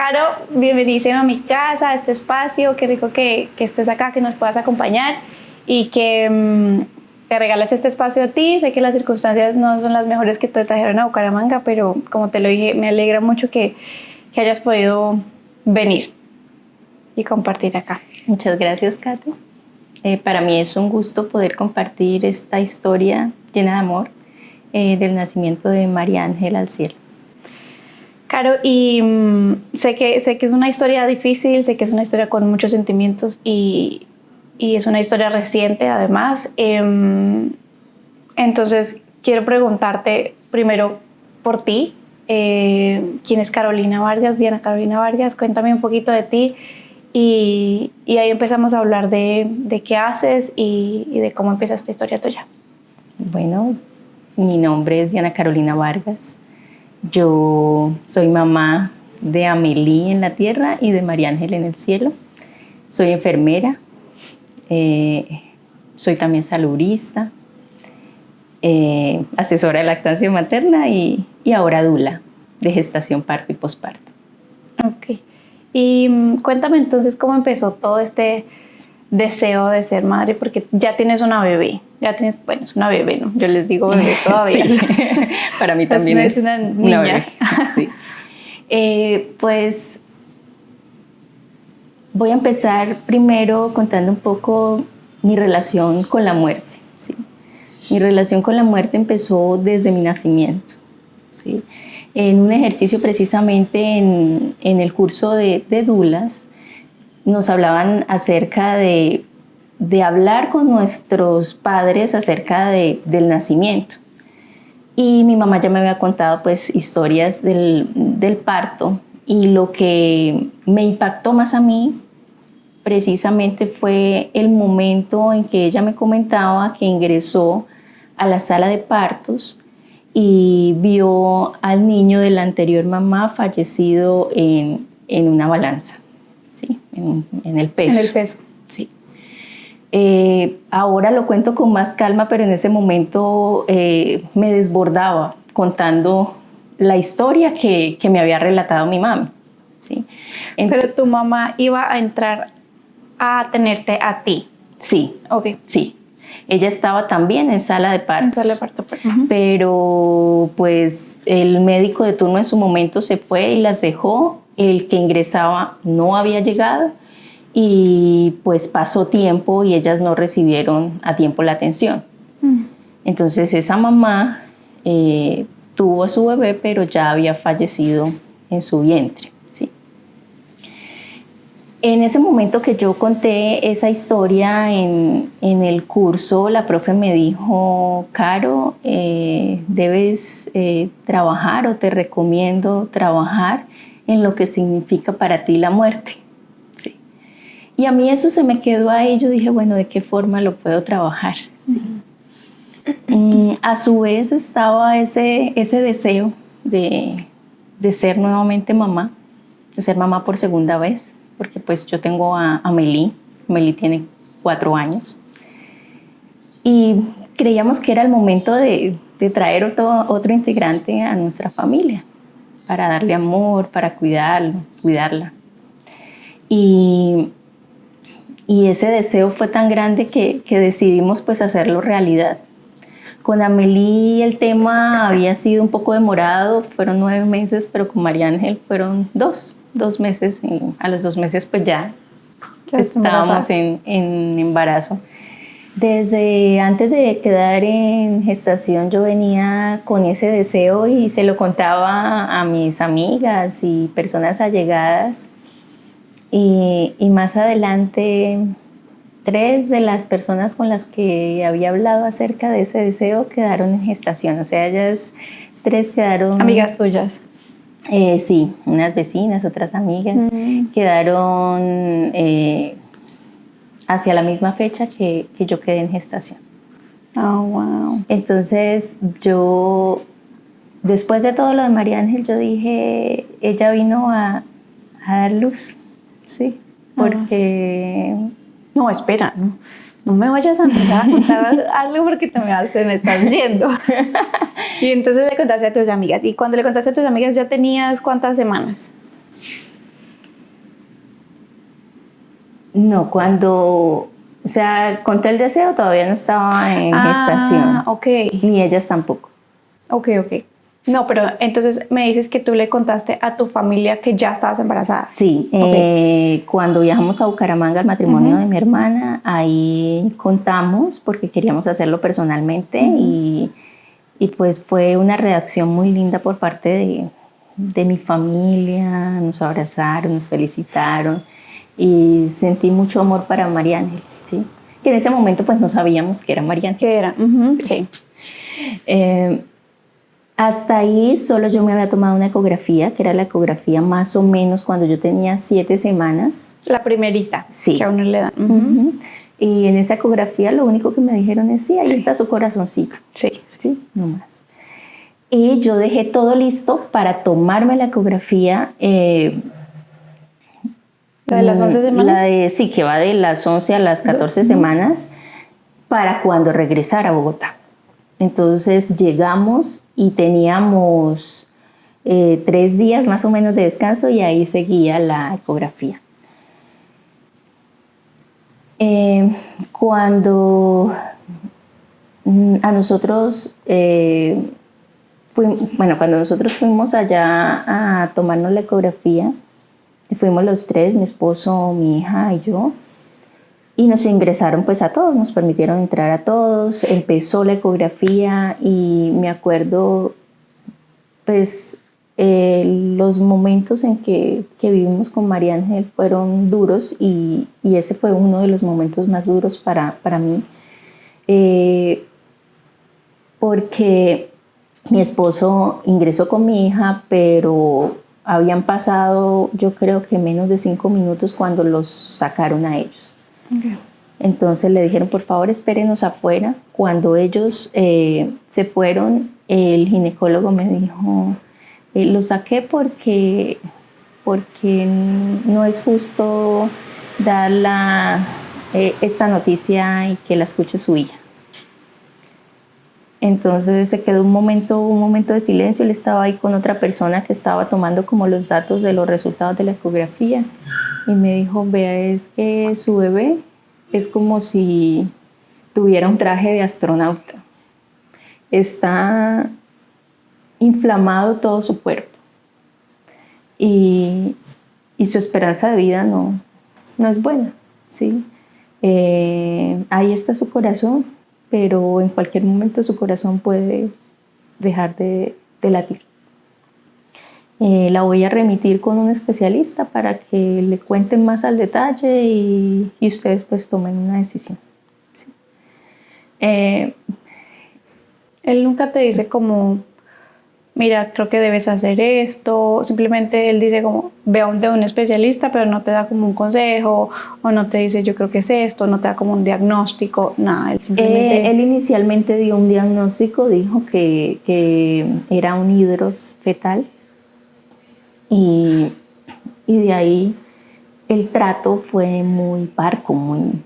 Caro, bienvenida a mi casa, a este espacio. Qué rico que estés acá, que nos puedas acompañar y que te regales este espacio a ti. Sé que las circunstancias no son las mejores que te trajeron a Bucaramanga, pero como te lo dije, me alegra mucho que hayas podido venir y compartir acá. Muchas gracias, Kate. Para mí es un gusto poder compartir esta historia llena de amor del nacimiento de María Ángela al cielo. Caro, y sé que es una historia difícil, sé que es una historia con muchos sentimientos y es una historia reciente además. Entonces quiero preguntarte primero por ti. ¿Quién es Carolina Vargas? Diana Carolina Vargas, cuéntame un poquito de ti y ahí empezamos a hablar de qué haces y de cómo empieza esta historia tuya. Bueno, mi nombre es Diana Carolina Vargas. Yo soy mamá de Amelie en la tierra y de María Ángela en el cielo. Soy enfermera, soy también salubrista, asesora de lactancia materna y ahora dula de gestación, parto y posparto. Ok. Y cuéntame entonces cómo empezó todo este deseo de ser madre, porque ya tienes una bebé. Bueno, es una bebé, ¿no? Yo les digo bebé todavía. Sí. Para mí también es una niña. Bebé. Sí. Pues voy a empezar primero contando un poco mi relación con la muerte. ¿Sí? Mi relación con la muerte empezó desde mi nacimiento. ¿Sí? En un ejercicio precisamente en el curso de dulas, nos hablaban acerca de hablar con nuestros padres acerca del nacimiento. Y mi mamá ya me había contado pues historias del parto, y lo que me impactó más a mí precisamente fue el momento en que ella me comentaba que ingresó a la sala de partos y vio al niño de la anterior mamá fallecido en una balanza. Sí, en el peso. En el peso. Sí. Ahora lo cuento con más calma, pero en ese momento me desbordaba contando la historia que me había relatado mi mami. ¿Sí? Pero tu mamá iba a entrar a tenerte a ti. Sí, ok. Sí. Ella estaba también en sala de partos. En sala de parto. Pero pues el médico de turno en su momento se fue y las dejó. El que ingresaba no había llegado y pues pasó tiempo y ellas no recibieron a tiempo la atención. Entonces esa mamá tuvo a su bebé, pero ya había fallecido en su vientre. ¿Sí? En ese momento que yo conté esa historia en el curso, la profe me dijo: Caro, debes trabajar, o te recomiendo trabajar en lo que significa para ti la muerte. ¿Sí? Y a mí eso se me quedó ahí. Yo dije, bueno, ¿de qué forma lo puedo trabajar? ¿Sí? A su vez estaba ese deseo de ser nuevamente mamá, de ser mamá por segunda vez, porque pues yo tengo a Amelie. Amelie tiene 4 años. Y creíamos que era el momento de traer otro integrante a nuestra familia, para darle amor, para cuidarla. Y ese deseo fue tan grande que decidimos pues hacerlo realidad. Con Amelie el tema había sido un poco demorado, fueron 9 meses, pero con María Ángel fueron 2 meses, y a los 2 meses pues ya estábamos en embarazo. Desde antes de quedar en gestación yo venía con ese deseo y se lo contaba a mis amigas y personas allegadas, y más adelante 3 de las personas con las que había hablado acerca de ese deseo quedaron en gestación. O sea, ellas 3 quedaron... ¿Amigas tuyas? Sí, unas vecinas, otras amigas, quedaron hacia la misma fecha que yo quedé en gestación. Oh, wow. Entonces yo, después de todo lo de María Ángel, yo dije, ella vino a dar luz, ¿sí? Porque... No, espera, no me vayas a empezar a contar algo porque me estás yendo. Y entonces le contaste a tus amigas. ¿Y cuando le contaste a tus amigas ya tenías cuántas semanas? No, o sea, conté el deseo, todavía no estaba en gestación. Ok. Ni ellas tampoco. Ok. No, pero entonces me dices que tú le contaste a tu familia que ya estabas embarazada. Sí, cuando viajamos a Bucaramanga al matrimonio de mi hermana, ahí contamos porque queríamos hacerlo personalmente y pues fue una reacción muy linda por parte de mi familia, nos abrazaron, nos felicitaron y sentí mucho amor para María Ángel, ¿sí? Que en ese momento pues no sabíamos que era María Ángel. ¿Qué era? Sí. Hasta ahí solo yo me había tomado una ecografía, que era la ecografía más o menos cuando yo tenía 7 semanas. La primerita. Sí. Que a uno le dan. Y en esa ecografía lo único que me dijeron es, sí, ahí está su corazoncito. Sí. No más. Y yo dejé todo listo para tomarme la ecografía. ¿La de las 11 semanas? Sí, que va de las 11 a las 14 semanas para cuando regresara a Bogotá. Entonces llegamos y teníamos 3 días más o menos de descanso y ahí seguía la ecografía. Cuando a nosotros cuando nosotros fuimos allá a tomarnos la ecografía, fuimos los 3, mi esposo, mi hija y yo, y nos ingresaron pues a todos, nos permitieron entrar a todos, empezó la ecografía y me acuerdo pues los momentos en que vivimos con María Ángel fueron duros y ese fue uno de los momentos más duros para mí, porque mi esposo ingresó con mi hija, pero habían pasado yo creo que menos de 5 minutos cuando los sacaron a ellos. Okay. Entonces le dijeron, por favor, espérenos afuera. Cuando ellos se fueron, el ginecólogo me dijo, lo saqué porque no es justo dar esta noticia y que la escuche su hija. Entonces se quedó un momento de silencio. Él estaba ahí con otra persona que estaba tomando como los datos de los resultados de la ecografía. Y me dijo, vea, es que su bebé es como si tuviera un traje de astronauta. Está inflamado todo su cuerpo. Y su esperanza de vida no es buena, ¿sí? Ahí está su corazón, pero en cualquier momento su corazón puede dejar de latir. La voy a remitir con un especialista para que le cuenten más al detalle y ustedes pues tomen una decisión. ¿Sí? Él nunca te dice como, mira, creo que debes hacer esto. Simplemente él dice como, ve a un especialista, pero no te da como un consejo o no te dice yo creo que es esto, no te da como un diagnóstico, nada. Él simplemente... él inicialmente dio un diagnóstico, dijo que era un hidros fetal. Y de ahí el trato fue muy parco, muy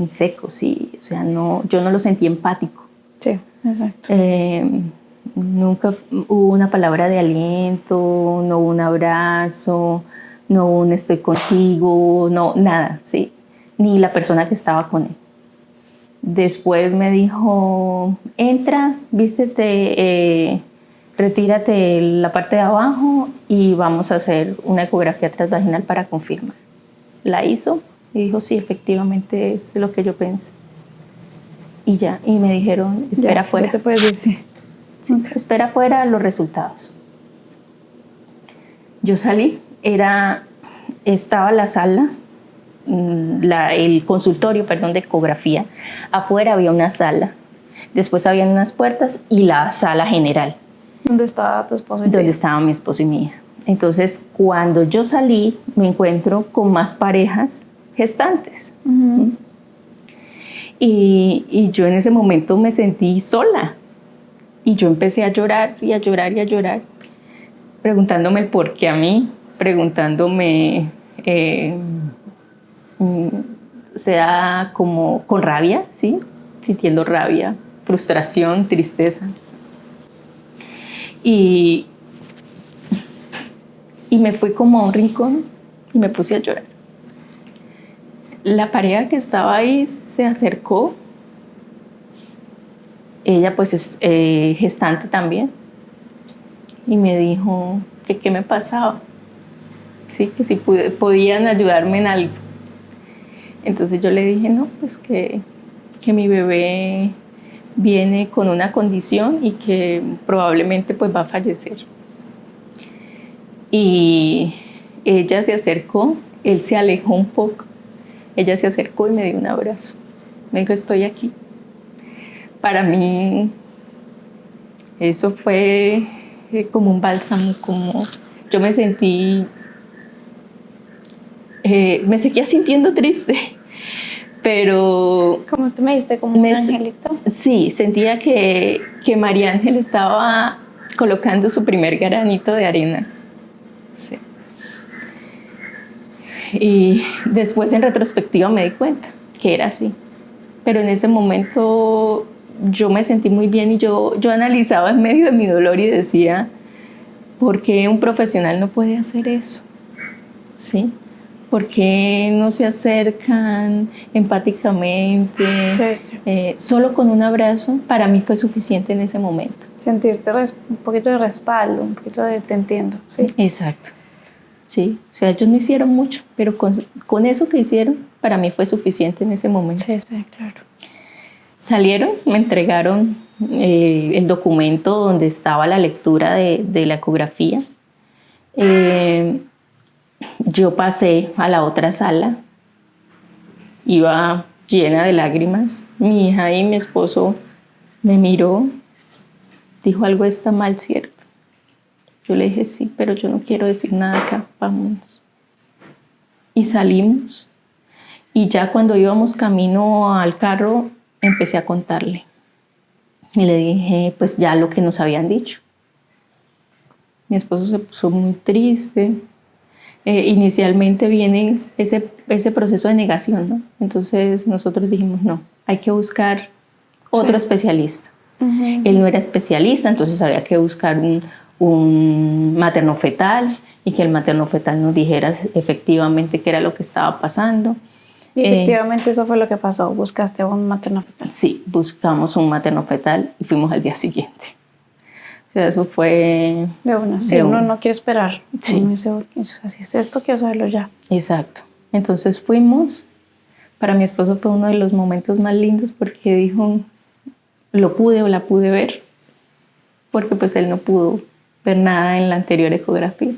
seco, sí. O sea, yo no lo sentí empático. Sí, exacto. Nunca hubo una palabra de aliento, no hubo un abrazo, no hubo un estoy contigo, no, nada, sí. Ni la persona que estaba con él. Después me dijo, entra, vístete, retírate la parte de abajo y vamos a hacer una ecografía transvaginal para confirmar. La hizo y dijo, sí, efectivamente es lo que yo pensé. Y ya, y me dijeron, espera afuera. Ya te puedes ir, sí. Sí, okay. Espera afuera los resultados. Yo salí, estaba la sala, el consultorio, de ecografía. Afuera había una sala, después habían unas puertas y la sala general. ¿Dónde estaba tu esposo? Donde estaban mi esposo y mi hija. Entonces, cuando yo salí, me encuentro con más parejas gestantes. Y yo en ese momento me sentí sola. Y yo empecé a llorar y a llorar y a llorar, preguntándome el por qué a mí, preguntándome, sea como con rabia, ¿sí? Sintiendo rabia, frustración, tristeza. Y me fui como a un rincón y me puse a llorar. la pareja que estaba ahí se acercó. Ella pues es gestante también. Y me dijo que qué me pasaba. Sí, que si podían ayudarme en algo. Entonces yo le dije, no, pues que mi bebé viene con una condición y que probablemente pues va a fallecer. Y ella se acercó, él se alejó un poco. Ella se acercó y me dio un abrazo. Me dijo, estoy aquí. Para mí eso fue como un bálsamo, como yo me sentí, me seguía sintiendo triste, pero... Como tú me dijiste, como un angelito. Sí, sentía que María Ángel estaba colocando su primer granito de arena. Sí. Y después en retrospectiva me di cuenta que era así. Pero en ese momento yo me sentí muy bien y yo analizaba en medio de mi dolor y decía, ¿por qué un profesional no puede hacer eso? ¿Sí? ¿Por qué no se acercan empáticamente? Sí. Solo con un abrazo para mí fue suficiente en ese momento. Sentirte un poquito de respaldo, un poquito de te entiendo. Sí. Exacto. Sí, o sea, ellos no hicieron mucho, pero con eso que hicieron, para mí fue suficiente en ese momento. Sí, sí, claro. Salieron, me entregaron el documento donde estaba la lectura de la ecografía. Yo pasé a la otra sala, iba llena de lágrimas. Mi hija y mi esposo me miró, dijo, algo está mal, ¿cierto? Yo le dije, sí, pero yo no quiero decir nada acá, vámonos. Y salimos. Y ya cuando íbamos camino al carro, empecé a contarle. Y le dije, pues ya lo que nos habían dicho. Mi esposo se puso muy triste. Inicialmente viene ese proceso de negación, ¿no? Entonces nosotros dijimos, no, hay que buscar otro especialista. Él no era especialista, entonces había que buscar un materno-fetal y que el materno-fetal nos dijera efectivamente qué era lo que estaba pasando. Y efectivamente eso fue lo que pasó, buscaste un materno-fetal. Sí, buscamos un materno-fetal y fuimos al día siguiente. O sea, eso fue... De una, sí, uno no quiere esperar. Sí. Uno dice, así es esto, quiero saberlo ya. Exacto. Entonces fuimos. Para mi esposo fue uno de los momentos más lindos porque dijo, lo pude o la pude ver, porque pues él no pudo ver nada en la anterior ecografía.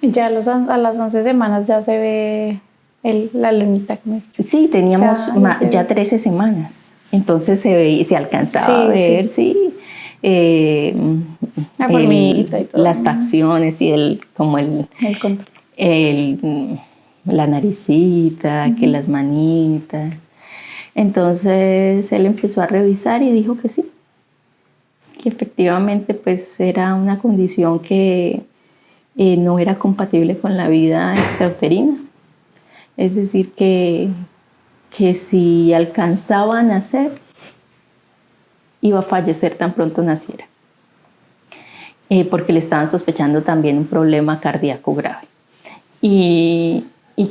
Ya a las 11 semanas ya se ve la lunita. Sí, teníamos ya 13 semanas. Entonces se alcanzaba a ver, sí. La formiguita y todo. Las facciones y el control. La naricita, que las manitas. Entonces él empezó a revisar y dijo que sí, que efectivamente pues era una condición que no era compatible con la vida extrauterina. Es decir, que si alcanzaba a nacer, iba a fallecer tan pronto naciera, porque le estaban sospechando también un problema cardíaco grave. Y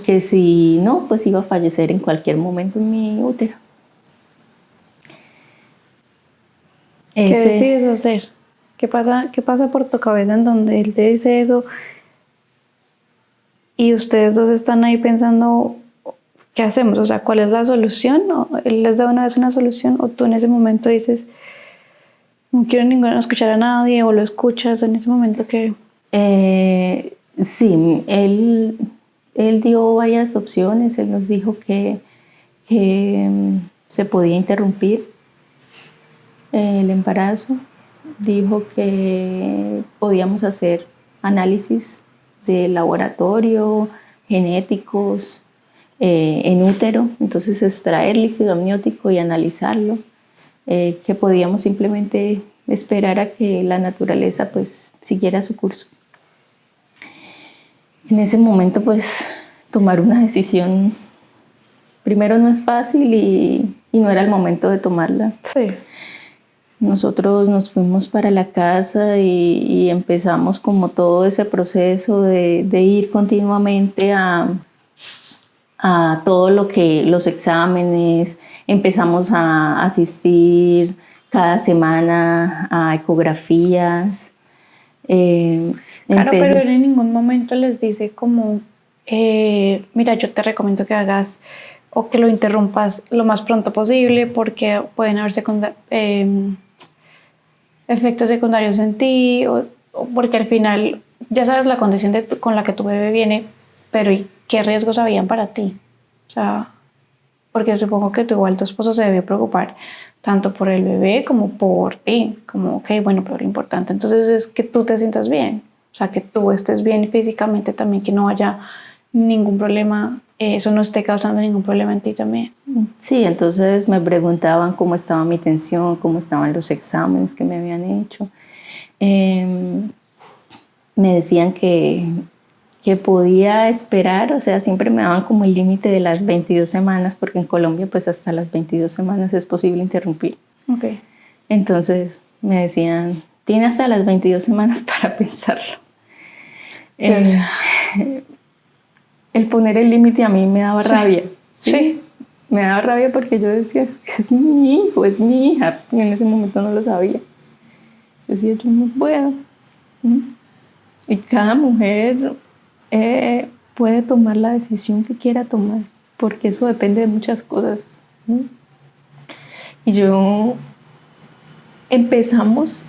que si no, pues iba a fallecer en cualquier momento en mi útero. ¿Qué decides hacer? ¿Qué pasa por tu cabeza en donde él te dice eso y ustedes dos están ahí pensando, ¿qué hacemos? O sea, ¿cuál es la solución? ¿O él les da una vez una solución? ¿O tú en ese momento dices, no quiero escuchar a nadie? ¿O lo escuchas en ese momento que...? Sí, él dio varias opciones. Él nos dijo que se podía interrumpir el embarazo. Dijo que podíamos hacer análisis de laboratorio, genéticos, en útero, entonces extraer líquido amniótico y analizarlo, que podíamos simplemente esperar a que la naturaleza pues siguiera su curso. En ese momento pues tomar una decisión primero no es fácil y no era el momento de tomarla. Sí. Nosotros nos fuimos para la casa y empezamos como todo ese proceso de ir continuamente a a todo lo que los exámenes, empezamos a asistir cada semana a ecografías. Claro, pero en ningún momento les dice como, mira, yo te recomiendo que hagas o que lo interrumpas lo más pronto posible porque pueden haber efectos secundarios en ti o porque al final ya sabes la condición con la que tu bebé viene, pero ¿y qué riesgos habían para ti? O sea, porque supongo que tu esposo se debe preocupar tanto por el bebé como por ti, como, ok, bueno, pero lo importante entonces es que tú te sientas bien, o sea, que tú estés bien físicamente también, que no haya ningún problema, eso no esté causando ningún problema en ti también. Sí, entonces me preguntaban cómo estaba mi tensión, cómo estaban los exámenes que me habían hecho. Me decían que podía esperar, o sea, siempre me daban como el límite de las 22 semanas, porque en Colombia pues hasta las 22 semanas es posible interrumpir. Okay. Entonces me decían, tiene hasta las 22 semanas para pensarlo. El poner el límite a mí me daba rabia. Sí. Me daba rabia porque yo decía, es mi hijo, es mi hija. Y en ese momento no lo sabía. Yo decía, yo no puedo. Y cada mujer puede tomar la decisión que quiera tomar, porque eso depende de muchas cosas. Y empezamos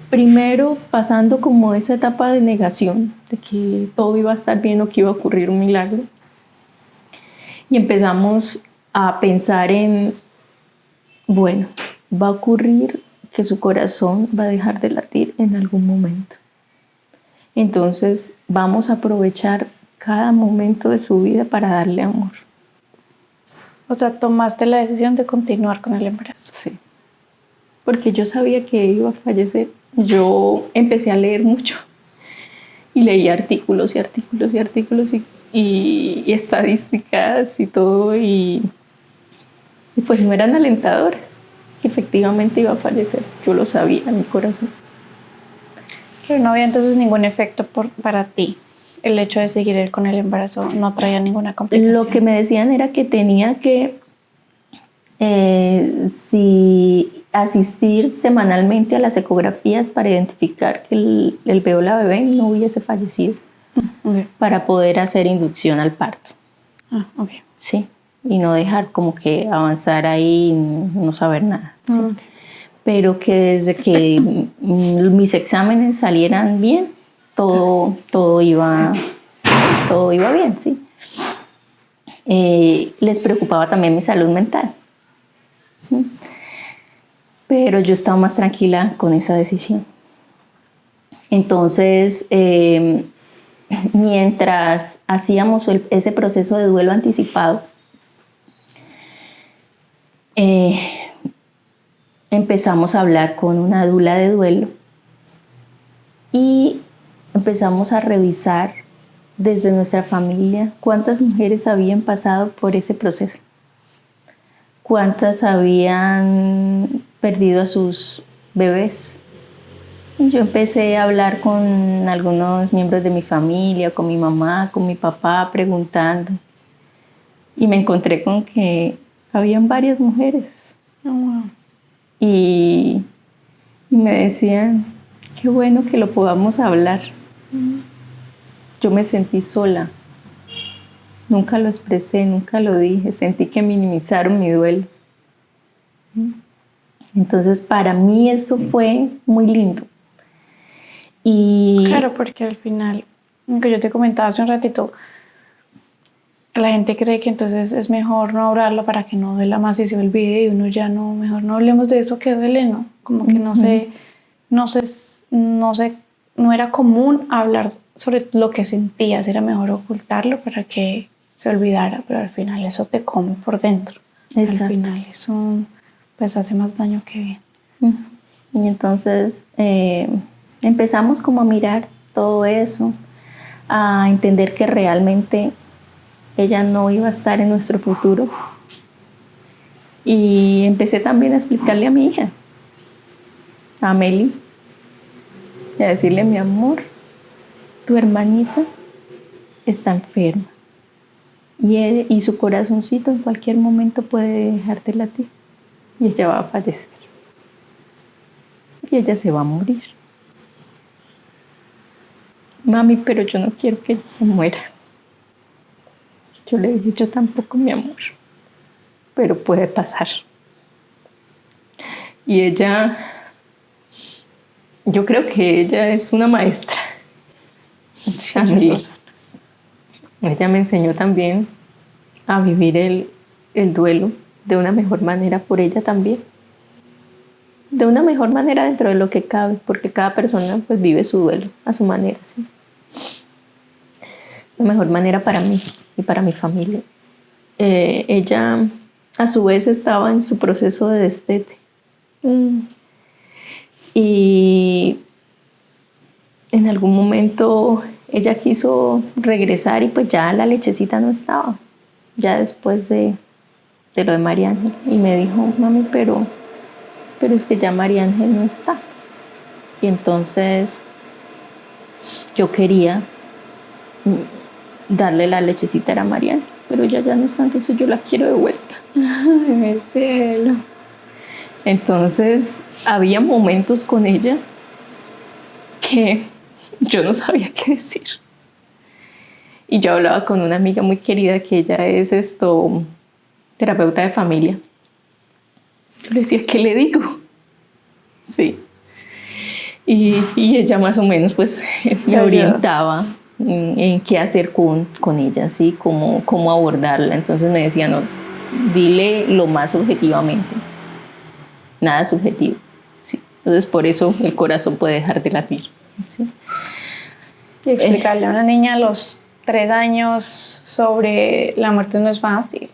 primero pasando como esa etapa de negación, de que todo iba a estar bien o que iba a ocurrir un milagro. Y empezamos a pensar en, bueno, va a ocurrir que su corazón va a dejar de latir en algún momento. Entonces vamos a aprovechar cada momento de su vida para darle amor. O sea, tomaste la decisión de continuar con el embarazo. Sí, porque yo sabía que iba a fallecer. Yo empecé a leer mucho y leí artículos y artículos y artículos y estadísticas y todo y pues no eran alentadoras, que efectivamente iba a fallecer. Yo lo sabía en mi corazón. Pero no había entonces ningún efecto para ti. El hecho de seguir con el embarazo no traía ninguna complicación. Lo que me decían era que tenía que asistir semanalmente a las ecografías para identificar que el bebé o la bebé no hubiese fallecido, para poder hacer inducción al parto. Okay. Sí, y no dejar como que avanzar ahí y no saber nada. ¿Sí? Pero que desde que mis exámenes salieran bien, todo iba bien, sí. Les preocupaba también mi salud mental. Pero yo estaba más tranquila con esa decisión. Entonces, mientras hacíamos ese proceso de duelo anticipado, empezamos a hablar con una dula de duelo y empezamos a revisar desde nuestra familia cuántas mujeres habían pasado por ese proceso, cuántas habían perdido a sus bebés. Y yo empecé a hablar con algunos miembros de mi familia, con mi mamá, con mi papá, preguntando. Y me encontré con que habían varias mujeres. Oh, wow. Y me decían, qué bueno que lo podamos hablar. Yo me sentí sola. Nunca lo expresé, nunca lo dije. Sentí que minimizaron mi duelo. Entonces, para mí eso fue muy lindo. Claro, porque al final, aunque yo te comentaba hace un ratito, la gente cree que entonces es mejor no hablarlo para que no duela más y se olvide y uno ya no, mejor no hablemos de eso que duele, ¿no? Como que no era común hablar sobre lo que sentías, era mejor ocultarlo para que se olvidara, pero al final eso te come por dentro. Exacto. Al final eso pues hace más daño que bien. Y entonces empezamos como a mirar todo eso, a entender que realmente ella no iba a estar en nuestro futuro. Y empecé también a explicarle a mi hija, a Meli, y a decirle, mi amor, tu hermanita está enferma. y su corazoncito en cualquier momento puede dejar de latir y ella va a fallecer y ella se va a morir. Mami, pero yo no quiero que ella se muera. Yo le dije, yo tampoco, mi amor, pero puede pasar. Y ella, yo creo que ella es una maestra. A mí, ella me enseñó también a vivir el duelo de una mejor manera por ella también. De una mejor manera dentro de lo que cabe, porque cada persona pues vive su duelo a su manera, ¿sí? La mejor manera para mí y para mi familia. Ella a su vez estaba en su proceso de destete. Y en algún momento ella quiso regresar y pues ya la lechecita no estaba, ya después de lo de María Ángel. Y me dijo, mami, pero es que ya María Ángel no está. Y entonces yo quería darle la lechecita a María Ángel, pero ella ya no está, entonces yo la quiero de vuelta. Ay, mi cielo. Entonces había momentos con ella que yo no sabía qué decir. Y yo hablaba con una amiga muy querida que ella es terapeuta de familia. Yo le decía, ¿qué le digo? Sí. Y ella más o menos pues me orientaba en qué hacer con ella, ¿sí? Cómo abordarla. Entonces me decía, no, dile lo más objetivamente. Nada subjetivo. ¿Sí? Entonces por eso el corazón puede dejar de latir. ¿Sí? Y explicarle a una niña a los 3 años sobre la muerte no es fácil.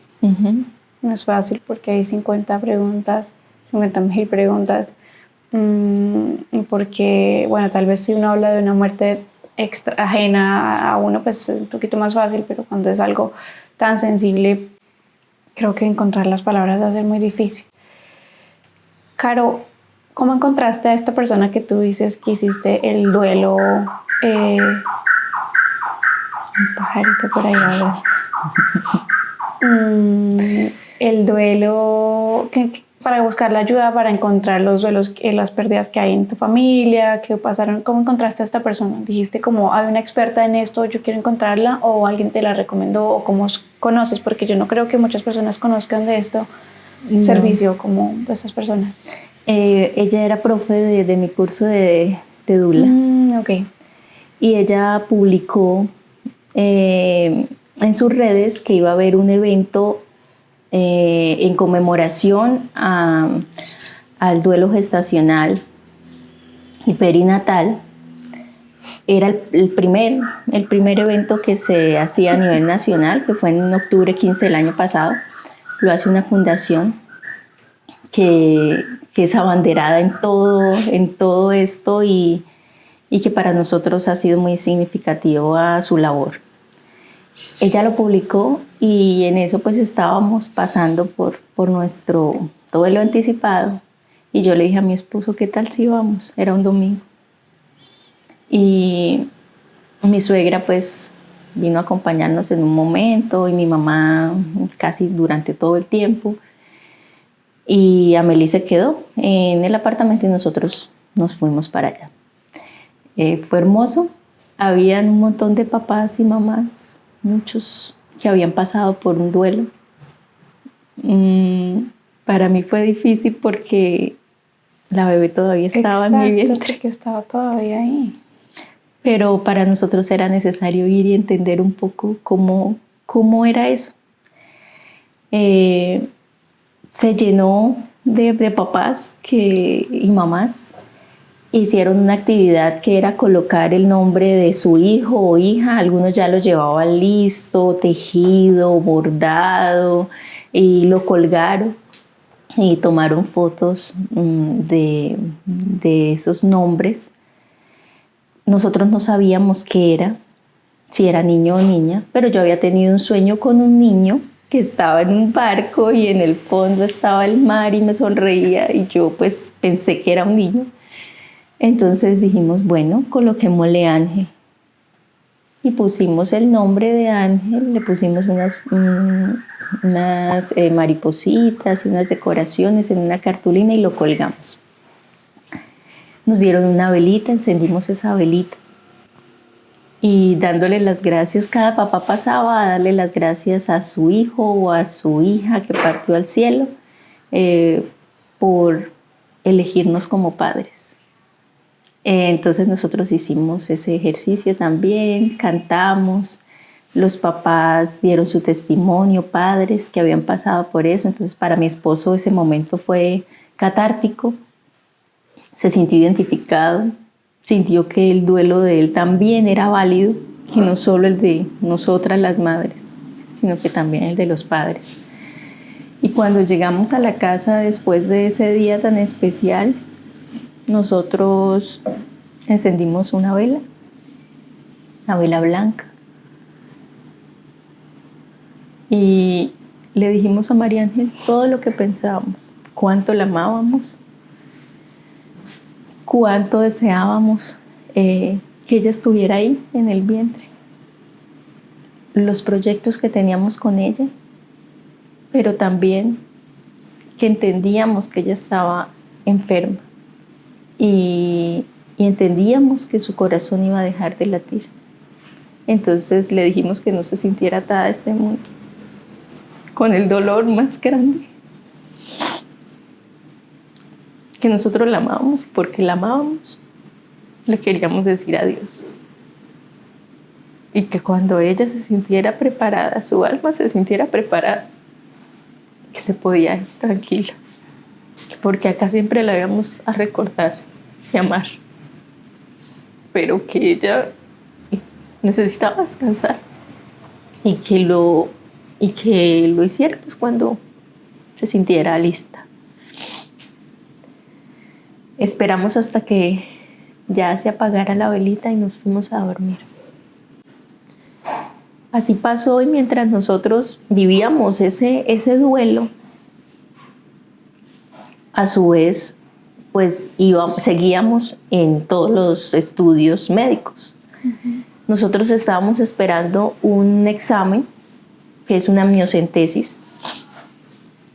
No es fácil porque hay 50 preguntas, 50.000 preguntas. Porque, bueno, tal vez si uno habla de una muerte ajena a uno, pues es un poquito más fácil, pero cuando es algo tan sensible, creo que encontrar las palabras va a ser muy difícil. Caro, ¿cómo encontraste a esta persona que tú dices que hiciste el duelo? Un pajarito por ahí, ¿verdad? El duelo, para buscar la ayuda, para encontrar los duelos, las pérdidas que hay en tu familia, que pasaron. ¿Cómo encontraste a esta persona? ¿Dijiste como hay una experta en esto, yo quiero encontrarla, o alguien te la recomendó, o cómo conoces? Porque yo no creo que muchas personas conozcan de esto servicio como de estas personas. Ella era profe de mi curso de Dula. Okay. Y ella publicó en sus redes que iba a haber un evento en conmemoración al duelo gestacional y perinatal. Era el primer evento que se hacía a nivel nacional, que fue en octubre 15 del año pasado. Lo hace una fundación que es abanderada en todo esto y que para nosotros ha sido muy significativo a su labor. Ella lo publicó y en eso pues estábamos pasando por nuestro duelo anticipado y yo le dije a mi esposo, ¿qué tal si vamos? Era un domingo. Y mi suegra pues vino a acompañarnos en un momento y mi mamá casi durante todo el tiempo. Y Amelie se quedó en el apartamento y nosotros nos fuimos para allá. Fue hermoso. Habían un montón de papás y mamás, muchos que habían pasado por un duelo. Para mí fue difícil porque la bebé todavía estaba en mi vientre. Porque estaba todavía ahí. Pero para nosotros era necesario ir y entender un poco cómo era eso. Se llenó de papás y mamás. Hicieron una actividad que era colocar el nombre de su hijo o hija. Algunos ya lo llevaban listo, tejido, bordado, y lo colgaron y tomaron fotos de esos nombres. Nosotros no sabíamos qué era, si era niño o niña, pero yo había tenido un sueño con un niño que estaba en un barco y en el fondo estaba el mar y me sonreía y yo pues pensé que era un niño. Entonces dijimos, bueno, coloquémosle Ángel. y pusimos el nombre de Ángel, le pusimos unas maripositas y unas decoraciones en una cartulina y lo colgamos. Nos dieron una velita, encendimos esa velita y dándole las gracias, cada papá pasaba a darle las gracias a su hijo o a su hija que partió al cielo por elegirnos como padres. Entonces nosotros hicimos ese ejercicio también, cantamos, los papás dieron su testimonio, padres que habían pasado por eso. Entonces para mi esposo ese momento fue catártico, se sintió identificado, sintió que el duelo de él también era válido y no solo el de nosotras las madres, sino que también el de los padres. Y cuando llegamos a la casa después de ese día tan especial, nosotros encendimos una vela blanca, y le dijimos a María Ángel todo lo que pensábamos, cuánto la amábamos, cuánto deseábamos que ella estuviera ahí en el vientre, los proyectos que teníamos con ella, pero también que entendíamos que ella estaba enferma y entendíamos que su corazón iba a dejar de latir. Entonces le dijimos que no se sintiera atada a este mundo, con el dolor más grande, que nosotros la amábamos y porque la amábamos le queríamos decir adiós. Y que cuando ella se sintiera preparada, su alma se sintiera preparada, que se podía ir tranquila, porque acá siempre la íbamos a recordar y amar, pero que ella necesitaba descansar y que lo hiciera pues cuando se sintiera lista. Esperamos hasta que ya se apagara la velita y nos fuimos a dormir. Así pasó, y mientras nosotros vivíamos ese duelo, a su vez, pues seguíamos en todos los estudios médicos. Uh-huh. Nosotros estábamos esperando un examen, que es una amniocentesis,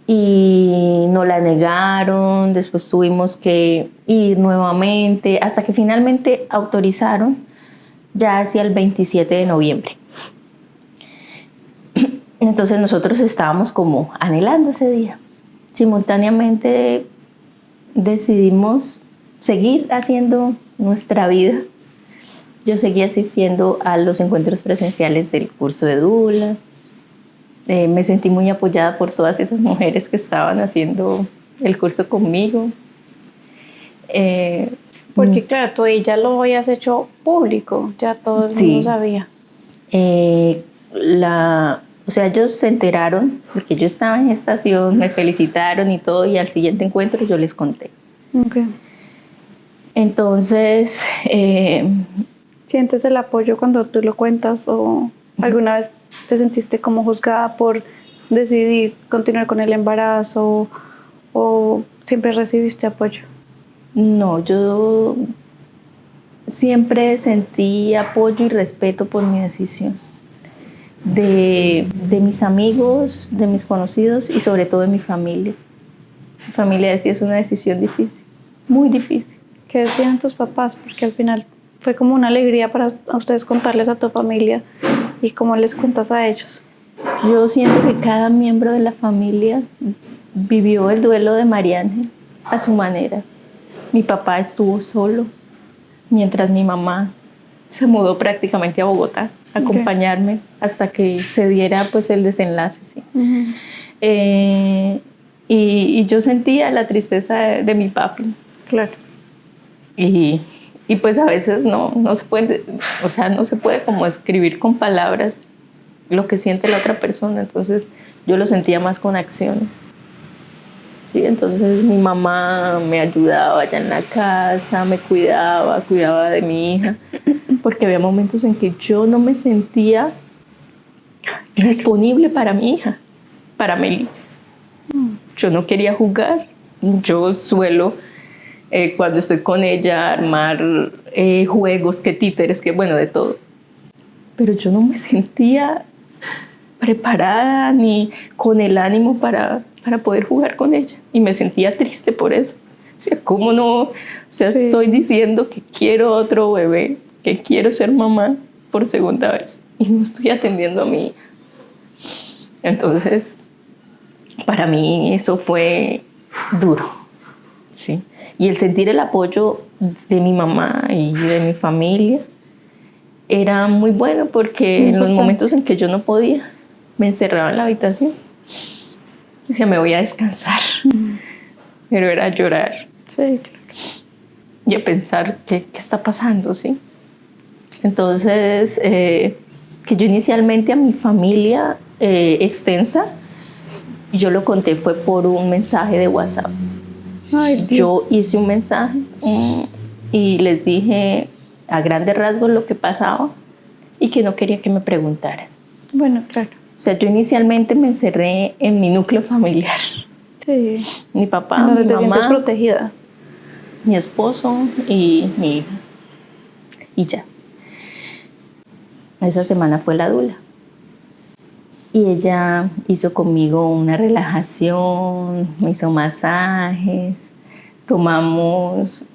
y nos la negaron, después tuvimos que ir nuevamente, hasta que finalmente autorizaron ya hacia el 27 de noviembre. Entonces nosotros estábamos como anhelando ese día. Simultáneamente decidimos seguir haciendo nuestra vida. Yo seguí asistiendo a los encuentros presenciales del curso de Doula. Me sentí muy apoyada por todas esas mujeres que estaban haciendo el curso conmigo. Porque claro, tú ya lo habías hecho público, ya todo el mundo sabía. O sea, ellos se enteraron porque yo estaba en gestación, me felicitaron y todo, y al siguiente encuentro yo les conté. Okay. Entonces... ¿sientes el apoyo cuando tú lo cuentas o alguna vez te sentiste como juzgada por decidir continuar con el embarazo o siempre recibiste apoyo? No, yo siempre sentí apoyo y respeto por mi decisión. De mis amigos, de mis conocidos y sobre todo de mi familia. Mi familia decía, es una decisión difícil, muy difícil. ¿Qué decían tus papás? Porque al final fue como una alegría para ustedes contarles a tu familia, y cómo les cuentas a ellos. Yo siento que cada miembro de la familia vivió el duelo de María Ángel a su manera. Mi papá estuvo solo, mientras mi mamá se mudó prácticamente a Bogotá a acompañarme hasta que se diera pues el desenlace. ¿Sí? Uh-huh. Y yo sentía la tristeza de mi papi. Claro. Y pues a veces no se puede, o sea, no se puede como escribir con palabras lo que siente la otra persona. Entonces yo lo sentía más con acciones. Sí, entonces mi mamá me ayudaba allá en la casa, me cuidaba de mi hija, porque había momentos en que yo no me sentía disponible para mi hija, para Meli. Yo no quería jugar. Yo suelo, cuando estoy con ella, armar juegos, que títeres, que bueno, de todo. pero yo no me sentía preparada ni con el ánimo para poder jugar con ella. Y me sentía triste por eso. O sea, ¿cómo no? O sea, sí. Estoy diciendo que quiero otro bebé, que quiero ser mamá por segunda vez y no estoy atendiendo a mi hija. Entonces, para mí eso fue duro, ¿sí? Y el sentir el apoyo de mi mamá y de mi familia era muy bueno, porque en los momentos en que yo no podía, me encerraba en la habitación. Decía, me voy a descansar. Pero era llorar. Sí, claro. Y a pensar, ¿qué está pasando? ¿Sí? Entonces, que yo inicialmente a mi familia extensa, yo lo conté fue por un mensaje de WhatsApp. Ay, yo hice un mensaje y les dije a grandes rasgos lo que pasaba y que no quería que me preguntaran. Bueno, claro. O sea, yo inicialmente me encerré en mi núcleo familiar. Sí. Mi papá, donde mi te mamá, sientes protegida. Mi esposo y mi hija. Y ya. Esa semana fue la dula. Y ella hizo conmigo una relajación, me hizo masajes,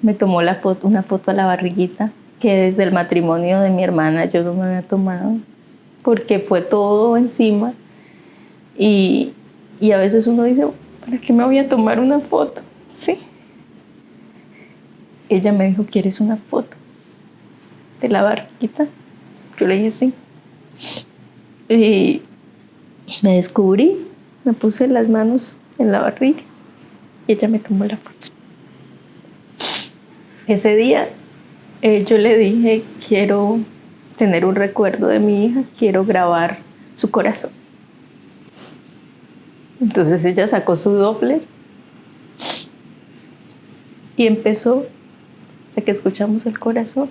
me tomó una foto a la barriguita, que desde el matrimonio de mi hermana yo no me había tomado, porque fue todo encima. Y a veces uno dice, ¿para qué me voy a tomar una foto? Sí. Ella me dijo, ¿quieres una foto de la barriguita? Yo le dije sí. Y me descubrí, me puse las manos en la barriga y ella me tomó la foto. Ese día yo le dije, quiero tener un recuerdo de mi hija, quiero grabar su corazón. Entonces ella sacó su Doppler y empezó, hasta que escuchamos el corazón,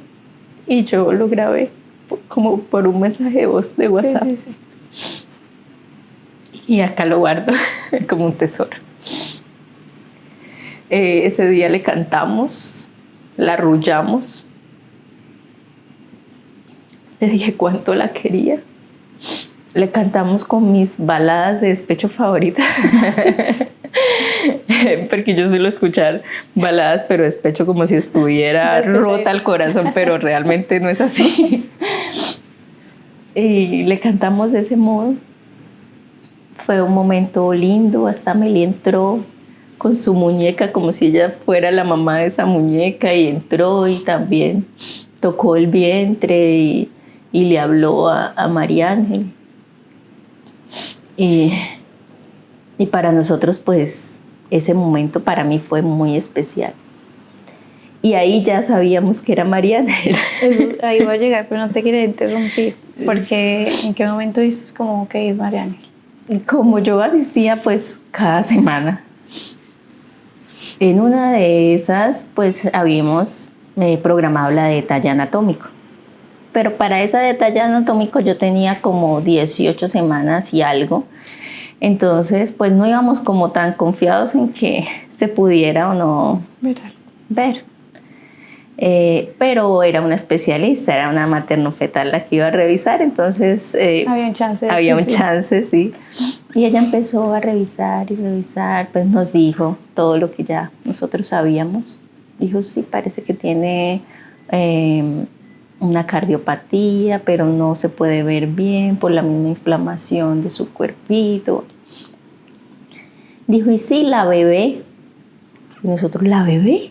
y yo lo grabé como por un mensaje de voz de WhatsApp. Sí, sí, sí. Y acá lo guardo como un tesoro. Ese día le cantamos, la arrullamos. Le dije cuánto la quería. Le cantamos con mis baladas de despecho favoritas. Porque yo suelo escuchar baladas, pero despecho como si estuviera rota el corazón, pero realmente no es así. Y le cantamos de ese modo. Fue un momento lindo, hasta Meli entró con su muñeca como si ella fuera la mamá de esa muñeca, y entró y también tocó el vientre y le habló a María Ángel. Y para nosotros, pues, ese momento para mí fue muy especial. Y ahí ya sabíamos que era María Ángel. Ahí voy a llegar, pero no te quería interrumpir, porque ¿en qué momento dices como que es María Ángel? Como yo asistía pues cada semana, en una de esas pues habíamos programado la de detalle anatómico, pero para esa detalle anatómico yo tenía como 18 semanas y algo, entonces pues no íbamos como tan confiados en que se pudiera o no ver. Pero era una especialista, era una materno-fetal la que iba a revisar, entonces había un chance. Había un chance, sí. Y ella empezó a revisar y revisar, pues nos dijo todo lo que ya nosotros sabíamos. Dijo, sí, parece que tiene una cardiopatía, pero no se puede ver bien por la misma inflamación de su cuerpito. Dijo, y sí, la bebé. Y nosotros, ¿la bebé?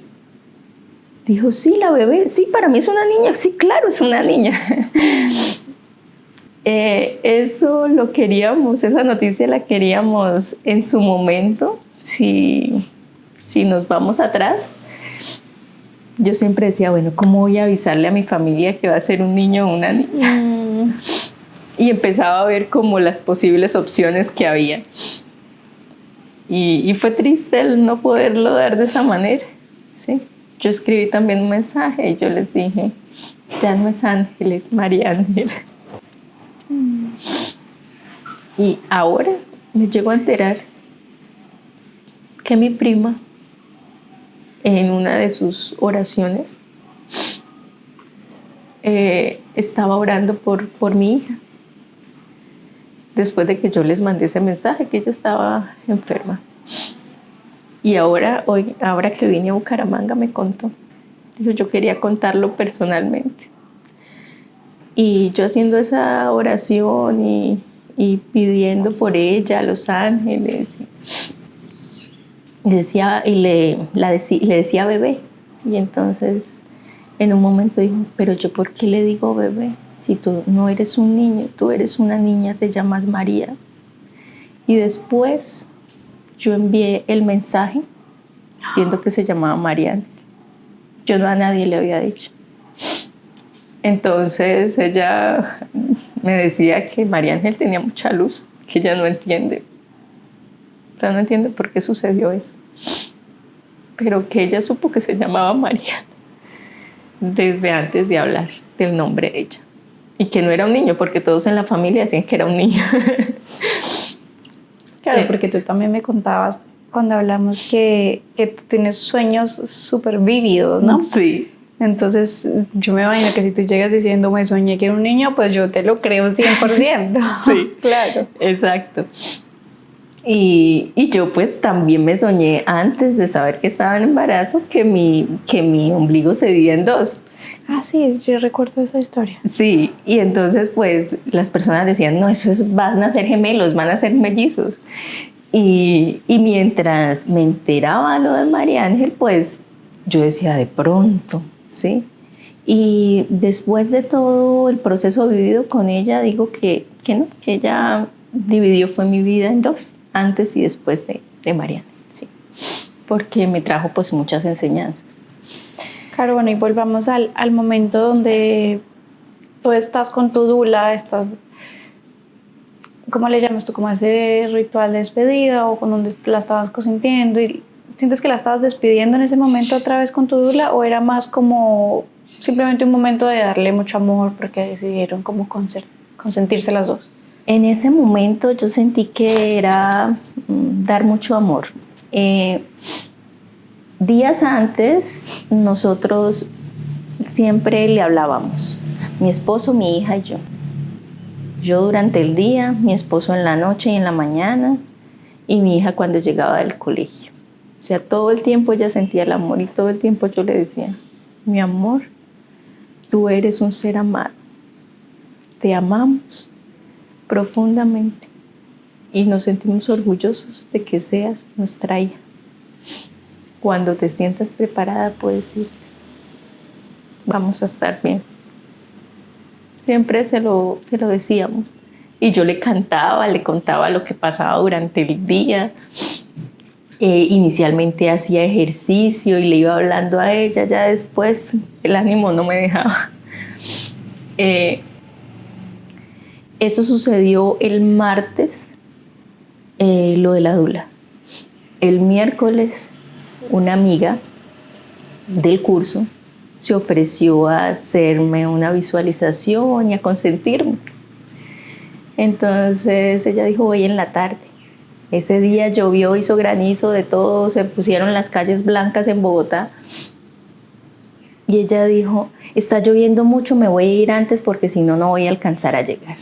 Dijo, sí, la bebé, sí, para mí es una niña, sí, claro, es una niña. Eso lo queríamos, esa noticia la queríamos en su momento. Si nos vamos atrás, yo siempre decía, bueno, ¿cómo voy a avisarle a mi familia que va a ser un niño o una niña? Y empezaba a ver como las posibles opciones que había. Y fue triste el no poderlo dar de esa manera, ¿sí? Yo escribí también un mensaje y yo les dije, ya no es Ángel, es María Ángel. Y ahora me llego a enterar que mi prima, en una de sus oraciones, estaba orando por mi hija. Después de que yo les mandé ese mensaje que ella estaba enferma. Y ahora que vine a Bucaramanga me contó. Dijo, yo quería contarlo personalmente. Y yo haciendo esa oración y pidiendo por ella a los ángeles. Le decía bebé. Y entonces en un momento dijo, pero yo ¿por qué le digo bebé? Si tú no eres un niño, tú eres una niña, te llamas María. Y después yo envié el mensaje siendo que se llamaba Mariana. Yo no a nadie le había dicho. Entonces ella me decía que María Ángel tenía mucha luz, que ella no entiende. O sea, no entiende por qué sucedió eso. Pero que ella supo que se llamaba María desde antes de hablar del nombre de ella. Y que no era un niño, porque todos en la familia decían que era un niño. Claro, porque tú también me contabas cuando hablamos que tú tienes sueños súper vívidos, ¿no? Sí. Entonces, yo me imagino que si tú llegas diciendo me soñé que era un niño, pues yo te lo creo 100%. Sí, claro. Exacto. Y yo pues también me soñé antes de saber que estaba en embarazo que mi ombligo se divide en dos. Ah, sí, yo recuerdo esa historia. Sí, y entonces pues las personas decían, no, van a ser gemelos, van a ser mellizos. Y mientras me enteraba lo de María Ángel, pues yo decía de pronto, ¿sí? Y después de todo el proceso vivido con ella, digo que no, que ella dividió fue mi vida en dos, antes y después de María Ángel, sí. Porque me trajo pues muchas enseñanzas. Claro, bueno, y volvamos al momento donde tú estás con tu dula, estás, ¿cómo le llamas tú? Como ese ritual de despedida o con donde la estabas consintiendo y ¿sientes que la estabas despidiendo en ese momento otra vez con tu dula o era más como simplemente un momento de darle mucho amor porque decidieron como consentirse las dos? En ese momento yo sentí que era dar mucho amor. Días antes nosotros siempre le hablábamos, mi esposo, mi hija y yo. Yo durante el día, mi esposo en la noche y en la mañana y mi hija cuando llegaba del colegio. O sea, todo el tiempo ella sentía el amor y todo el tiempo yo le decía, mi amor, tú eres un ser amado, te amamos profundamente y nos sentimos orgullosos de que seas nuestra hija. Cuando te sientas preparada puedes irte, vamos a estar bien. Siempre se lo decíamos y yo le cantaba, le contaba lo que pasaba durante el día. Inicialmente hacía ejercicio y le iba hablando a ella, ya después el ánimo no me dejaba. Eso sucedió el martes, lo de la dula. El miércoles una amiga del curso se ofreció a hacerme una visualización y a consentirme. Entonces ella dijo, voy en la tarde. Ese día llovió, hizo granizo, de todo, se pusieron las calles blancas en Bogotá. Y ella dijo, está lloviendo mucho, me voy a ir antes porque si no, no voy a alcanzar a llegar.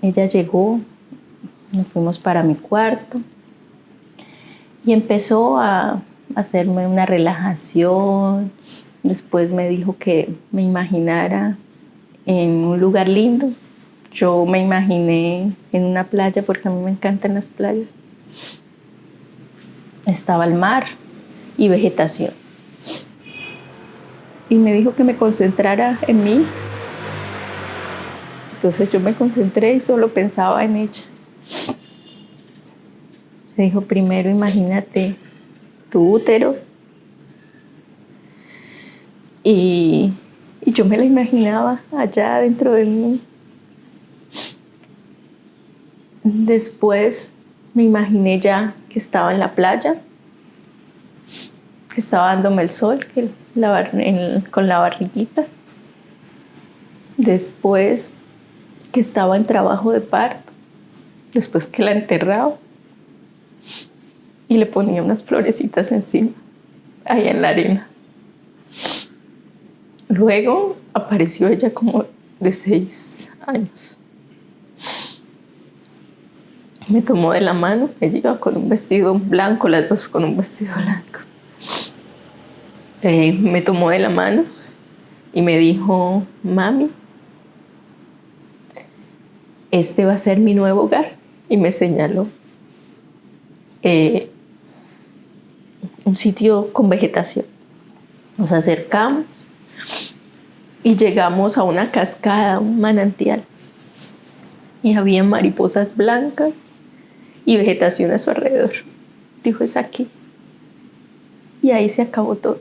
Ella llegó, nos fuimos para mi cuarto y empezó a hacerme una relajación. Después me dijo que me imaginara en un lugar lindo. Yo me imaginé en una playa porque a mí me encantan las playas. Estaba el mar y vegetación. Y me dijo que me concentrara en mí. Entonces yo me concentré y solo pensaba en ella. Me dijo, primero imagínate tu útero. Y yo me la imaginaba allá dentro de mí. Después me imaginé ya que estaba en la playa, que estaba dándome el sol con la barriguita. Después que estaba en trabajo de parto. Después que la enterraba y le ponía unas florecitas encima, ahí en la arena. Luego apareció ella como de 6 años. Me tomó de la mano, ella iba con un vestido blanco, las dos con un vestido blanco. Me tomó de la mano y me dijo: mami, este va a ser mi nuevo hogar. Y me señaló un sitio con vegetación. Nos acercamos y llegamos a una cascada, un manantial. Y había mariposas blancas y vegetación a su alrededor. Dijo: es aquí. Y ahí se acabó todo.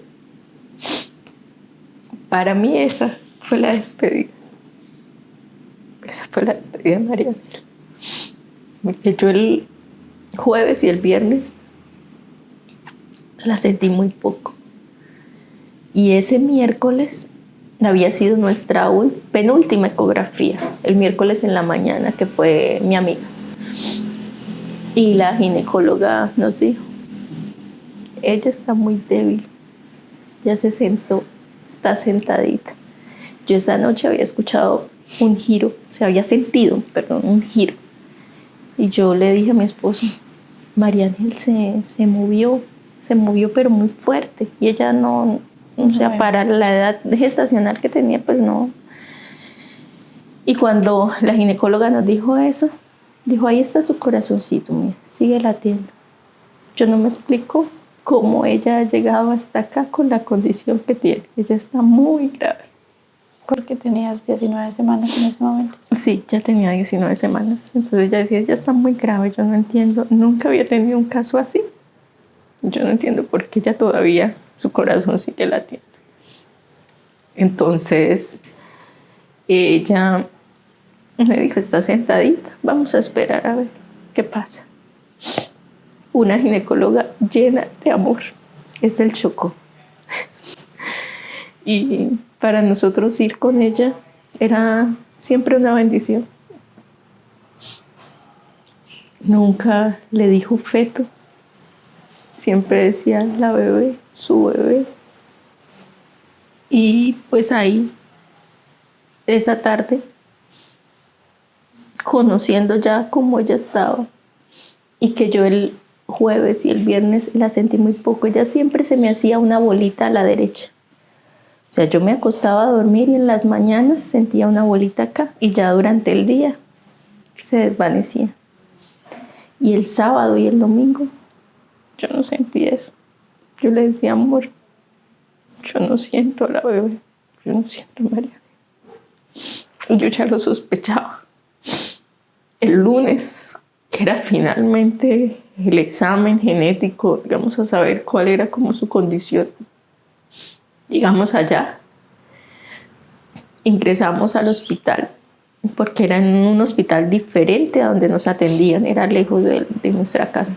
Para mí esa fue la despedida. Esa fue la despedida de María Ángel. Porque yo el jueves y el viernes la sentí muy poco. Y ese miércoles había sido nuestra penúltima ecografía. El miércoles en la mañana, que fue mi amiga. Y la ginecóloga nos dijo: ella está muy débil. Ya se sentó, está sentadita. Yo esa noche había escuchado un giro, había sentido, perdón, un giro. Y yo le dije a mi esposo: María Ángel se movió pero muy fuerte. Y ella no, o sea, para la edad gestacional que tenía, pues no. Y cuando la ginecóloga nos dijo eso, dijo: ahí está su corazoncito, mira, sigue latiendo. Yo no me explico cómo ella ha llegado hasta acá con la condición que tiene. Ella está muy grave. Porque tenías 19 semanas en ese momento. Sí, ya tenía 19 semanas. Entonces ella decía: ella está muy grave, yo no entiendo. Nunca había tenido un caso así. Yo no entiendo por qué ella todavía, su corazón sigue latiendo. Entonces ella me dijo: está sentadita, vamos a esperar a ver qué pasa. Una ginecóloga llena de amor. Es del Chocó. Y para nosotros ir con ella era siempre una bendición. Nunca le dijo feto. Siempre decía la bebé, su bebé. Y pues ahí, esa tarde, conociendo ya cómo ella estaba, y que yo el jueves y el viernes la sentí muy poco, ella siempre se me hacía una bolita a la derecha. O sea, yo me acostaba a dormir y en las mañanas sentía una bolita acá, y ya durante el día se desvanecía. Y el sábado y el domingo yo no sentí eso. Yo le decía: amor, yo no siento a la bebé, yo no siento a María. Y yo ya lo sospechaba. El lunes, que era finalmente el examen genético, digamos, a saber cuál era como su condición, llegamos allá, ingresamos al hospital, porque era en un hospital diferente a donde nos atendían, era lejos de nuestra casa.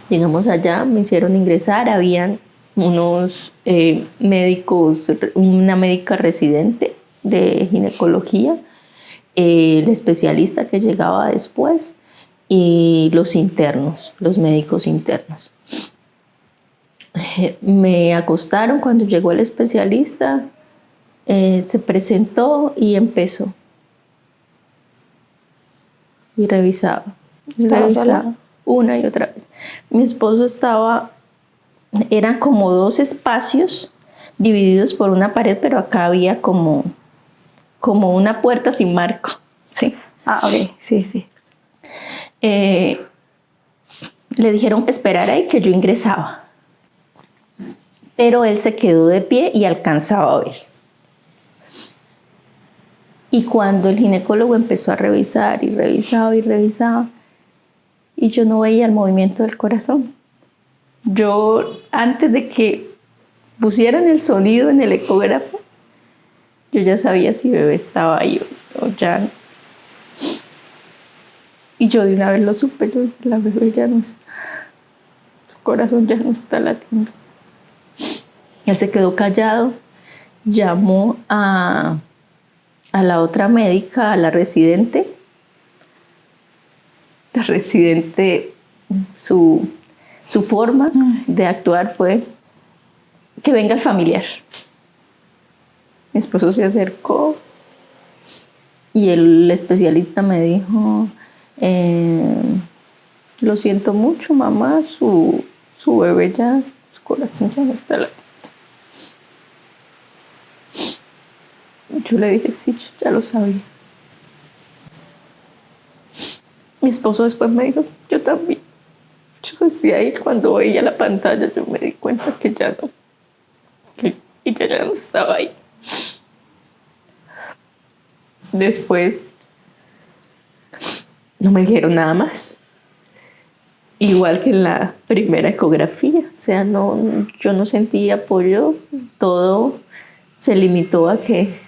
Llegamos allá, me hicieron ingresar, habían unos médicos, una médica residente de ginecología, el especialista que llegaba después y los internos, los médicos internos. Me acostaron cuando llegó el especialista, se presentó y empezó. Y revisaba. Una y otra vez. Mi esposo estaba, eran como 2 espacios divididos por una pared, pero acá había como una puerta sin marco. Sí. Ah, ok. Sí. Le dijeron que esperara y que yo ingresaba. Pero él se quedó de pie y alcanzaba a ver. Y cuando el ginecólogo empezó a revisar y revisaba, y yo no veía el movimiento del corazón. Yo, antes de que pusieran el sonido en el ecógrafo, yo ya sabía si bebé estaba ahí o ya no. Y yo de una vez lo supe, yo dije: la bebé ya no está, su corazón ya no está latiendo. Él se quedó callado, llamó a la otra médica, a la residente. La residente, su forma de actuar fue: que venga el familiar. Mi esposo se acercó y el especialista me dijo, lo siento mucho, mamá, su bebé ya, su corazón ya no está latiendo. Yo le dije, sí, ya lo sabía. Mi esposo después me dijo, yo también. Yo decía ahí, cuando veía la pantalla, yo me di cuenta que ya no, que ella ya no estaba ahí. Después no me dijeron nada más. Igual que en la primera ecografía, o sea, yo no sentí apoyo, todo se limitó a que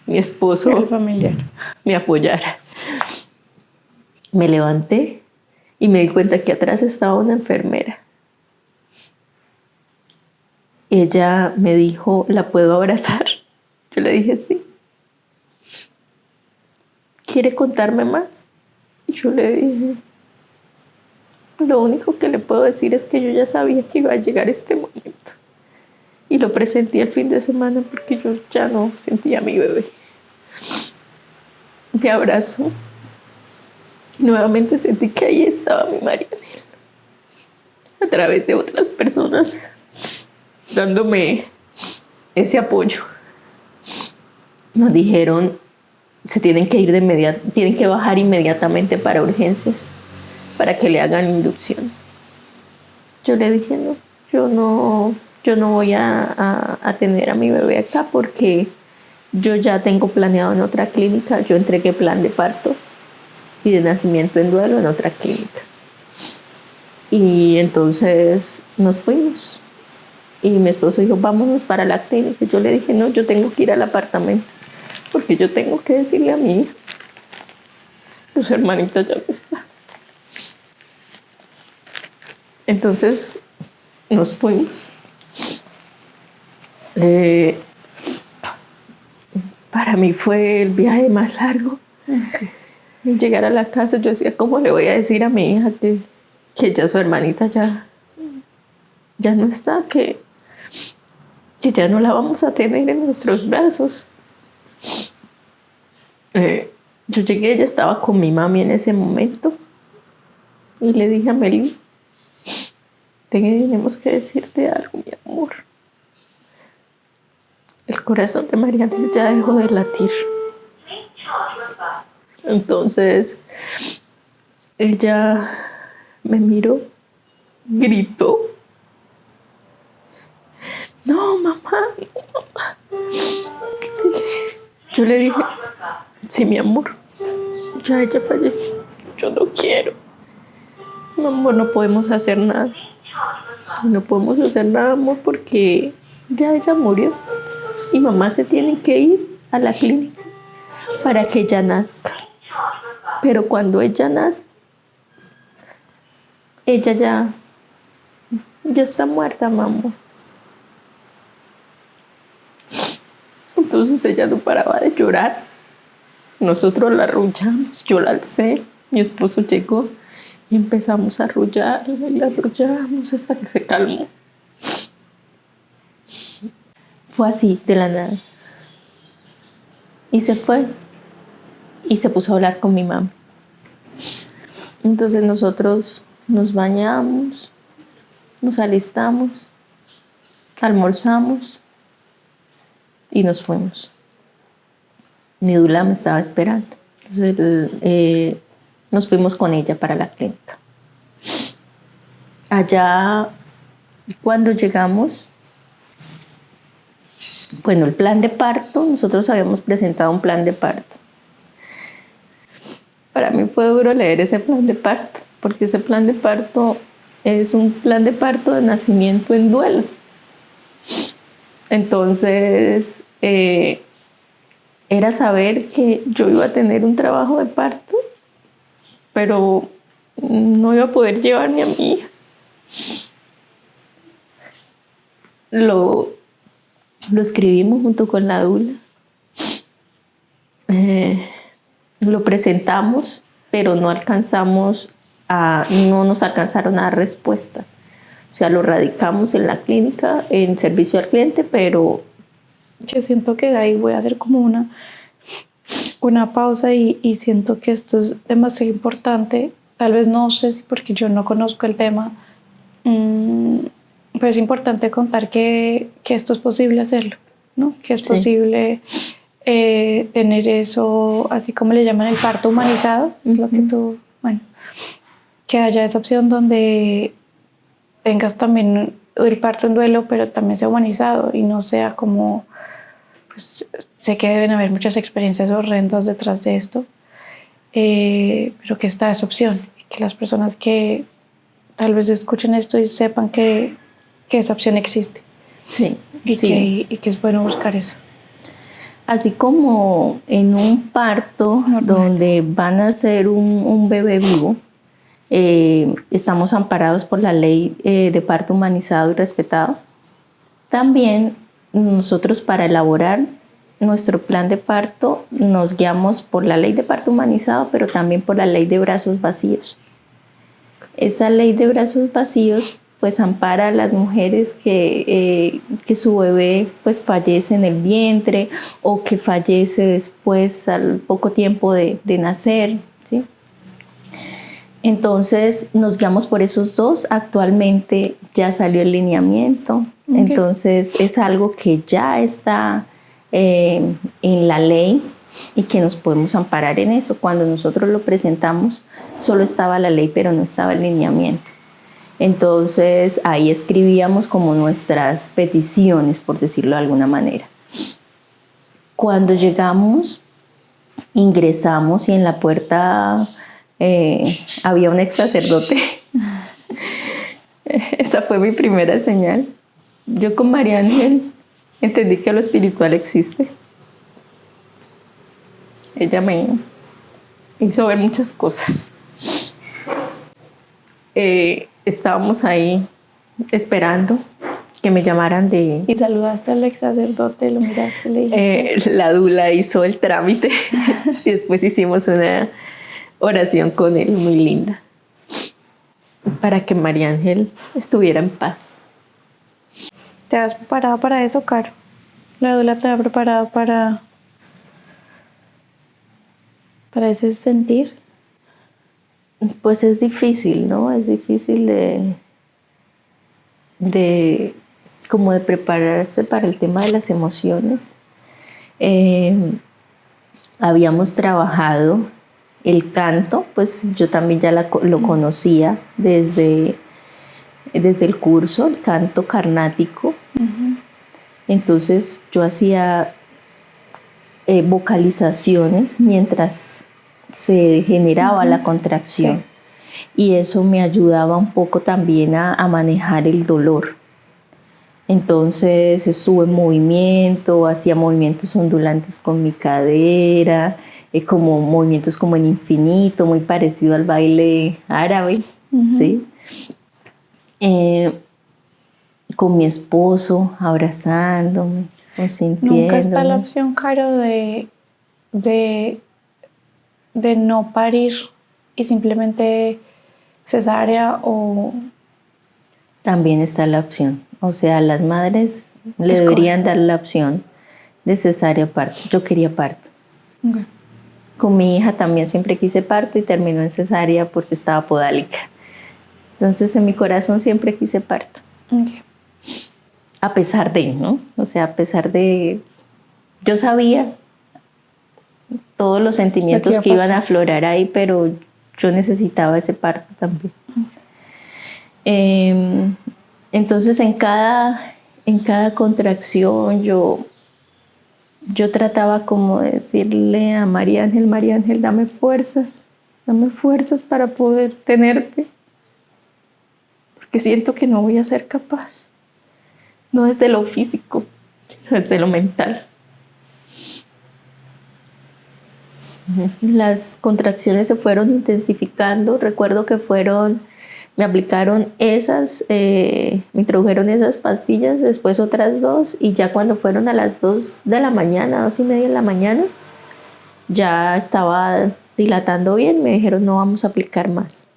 mi esposo familiar me apoyara. Me levanté y me di cuenta que atrás estaba una enfermera. Ella me dijo, ¿la puedo abrazar? Yo le dije, sí. ¿Quiere contarme más? Y yo le dije, lo único que le puedo decir es que yo ya sabía que iba a llegar este momento. Y lo presenté el fin de semana porque yo ya no sentía a mi bebé. Me abrazó. Nuevamente sentí que ahí estaba mi Marianela. A través de otras personas dándome ese apoyo. Nos dijeron, se tienen que ir de inmediato, tienen que bajar inmediatamente para urgencias, para que le hagan inducción. Yo le dije, no, yo no voy a tener a mi bebé acá porque yo ya tengo planeado en otra clínica, yo entregué plan de parto y de nacimiento en duelo en otra clínica. Y entonces nos fuimos. Y mi esposo dijo, vámonos para la clínica. Y yo le dije, no, yo tengo que ir al apartamento porque yo tengo que decirle a mi hija, su hermanita ya no está. Entonces nos fuimos. Para mí fue el viaje más largo. Llegar a la casa, yo decía, ¿cómo le voy a decir a mi hija que ya su hermanita ya no está, que ya no la vamos a tener en nuestros brazos? Yo llegué, ella estaba con mi mami en ese momento y le dije a Meli, tenemos que decirte algo, mi amor. El corazón de Mariana ya dejó de latir. Entonces ella me miró, gritó, no, mamá, no, mamá. Yo le dije, sí, mi amor, ya ella falleció, yo no quiero. Mi amor, no podemos hacer nada. No podemos hacer nada, amor, porque ya ella murió. Y mamá se tiene que ir a la clínica para que ella nazca. Pero cuando ella nazca, ella ya está muerta, mamá. Entonces ella no paraba de llorar. Nosotros la arrullamos, yo la alcé, mi esposo llegó y empezamos a arrullarla y la arrullamos hasta que se calmó. Fue así, de la nada. Y se fue y se puso a hablar con mi mamá. Entonces nosotros nos bañamos, nos alistamos, almorzamos y nos fuimos. Mi dula me estaba esperando. Entonces nos fuimos con ella para la clínica. Allá, cuando llegamos, bueno, el plan de parto, nosotros habíamos presentado un plan de parto. Para mí fue duro leer ese plan de parto, porque ese plan de parto es un plan de parto de nacimiento en duelo. Entonces, era saber que yo iba a tener un trabajo de parto, pero no iba a poder llevarme a mi hija. Lo escribimos junto con la dula. Lo presentamos, pero no nos alcanzaron a dar respuesta. O sea, lo radicamos en la clínica, en servicio al cliente, pero que siento que ahí voy a hacer como una pausa y siento que esto es demasiado importante. Tal vez no sé si porque yo no conozco el tema, pero es importante contar que esto es posible hacerlo, ¿no? Que es Sí. posible tener eso, así como le llaman el parto humanizado, es lo que tú, bueno, que haya esa opción donde tengas también el parto en duelo, pero también sea humanizado y no sea como, pues sé que deben haber muchas experiencias horrendas detrás de esto, pero que está esa opción y que las personas que tal vez escuchen esto y sepan que esa opción existe Sí, y, sí. que es bueno buscar eso. Así como en un parto Normal. donde van a ser un bebé vivo, estamos amparados por la ley de parto humanizado y respetado. También nosotros para elaborar nuestro plan de parto nos guiamos por la ley de parto humanizado, pero también por la ley de brazos vacíos. Esa ley de brazos vacíos pues ampara a las mujeres que su bebé pues fallece en el vientre o que fallece después al poco tiempo de nacer, ¿sí? Entonces nos guiamos por esos dos. Actualmente ya salió el lineamiento, entonces es algo que ya está en la ley y que nos podemos amparar en eso. Cuando nosotros lo presentamos solo estaba la ley pero no estaba el lineamiento. Entonces ahí escribíamos como nuestras peticiones, por decirlo de alguna manera. Cuando llegamos, ingresamos y en la puerta había un ex sacerdote. Esa fue mi primera señal. Yo con María Ángel entendí que lo espiritual existe. Ella me hizo ver muchas cosas. Estábamos ahí esperando que me llamaran de... Y saludaste al ex sacerdote, lo miraste, le dijiste... la dula hizo el trámite y después hicimos una oración con él muy linda para que María Ángel estuviera en paz. ¿Te has preparado para eso, Caro? ¿La dula te ha preparado para ese sentir? Pues es difícil, ¿no? Es difícil como de prepararse para el tema de las emociones. Habíamos trabajado el canto, pues yo también ya lo conocía desde el curso, el canto carnático. Entonces yo hacía vocalizaciones mientras se generaba la contracción. Sí. Y eso me ayudaba un poco también a manejar el dolor. Entonces estuve en movimiento, hacía movimientos ondulantes con mi cadera, como movimientos como en infinito, muy parecido al baile árabe, ¿sí? Con mi esposo, abrazándome, consintiéndome. Nunca está la opción, Caro, de no parir y simplemente cesárea o... También está la opción. O sea, las madres le deberían dar la opción de cesárea o parto. Yo quería parto. Okay. Con mi hija también siempre quise parto y terminó en cesárea porque estaba podálica. Entonces en mi corazón siempre quise parto. Okay. A pesar de, ¿no? O sea, a pesar de... Yo sabía todos los sentimientos que iban a aflorar ahí, pero yo necesitaba ese parto también. Okay. Entonces en cada contracción yo trataba como de decirle a María Ángel, dame fuerzas para poder tenerte, porque siento que no voy a ser capaz, no desde lo físico, sino desde lo mental. Las contracciones se fueron intensificando, recuerdo que me aplicaron esas, me introdujeron esas pastillas, después otras 2, y ya cuando fueron a las 2 de la mañana, 2:30 de la mañana, ya estaba dilatando bien, me dijeron no vamos a aplicar más.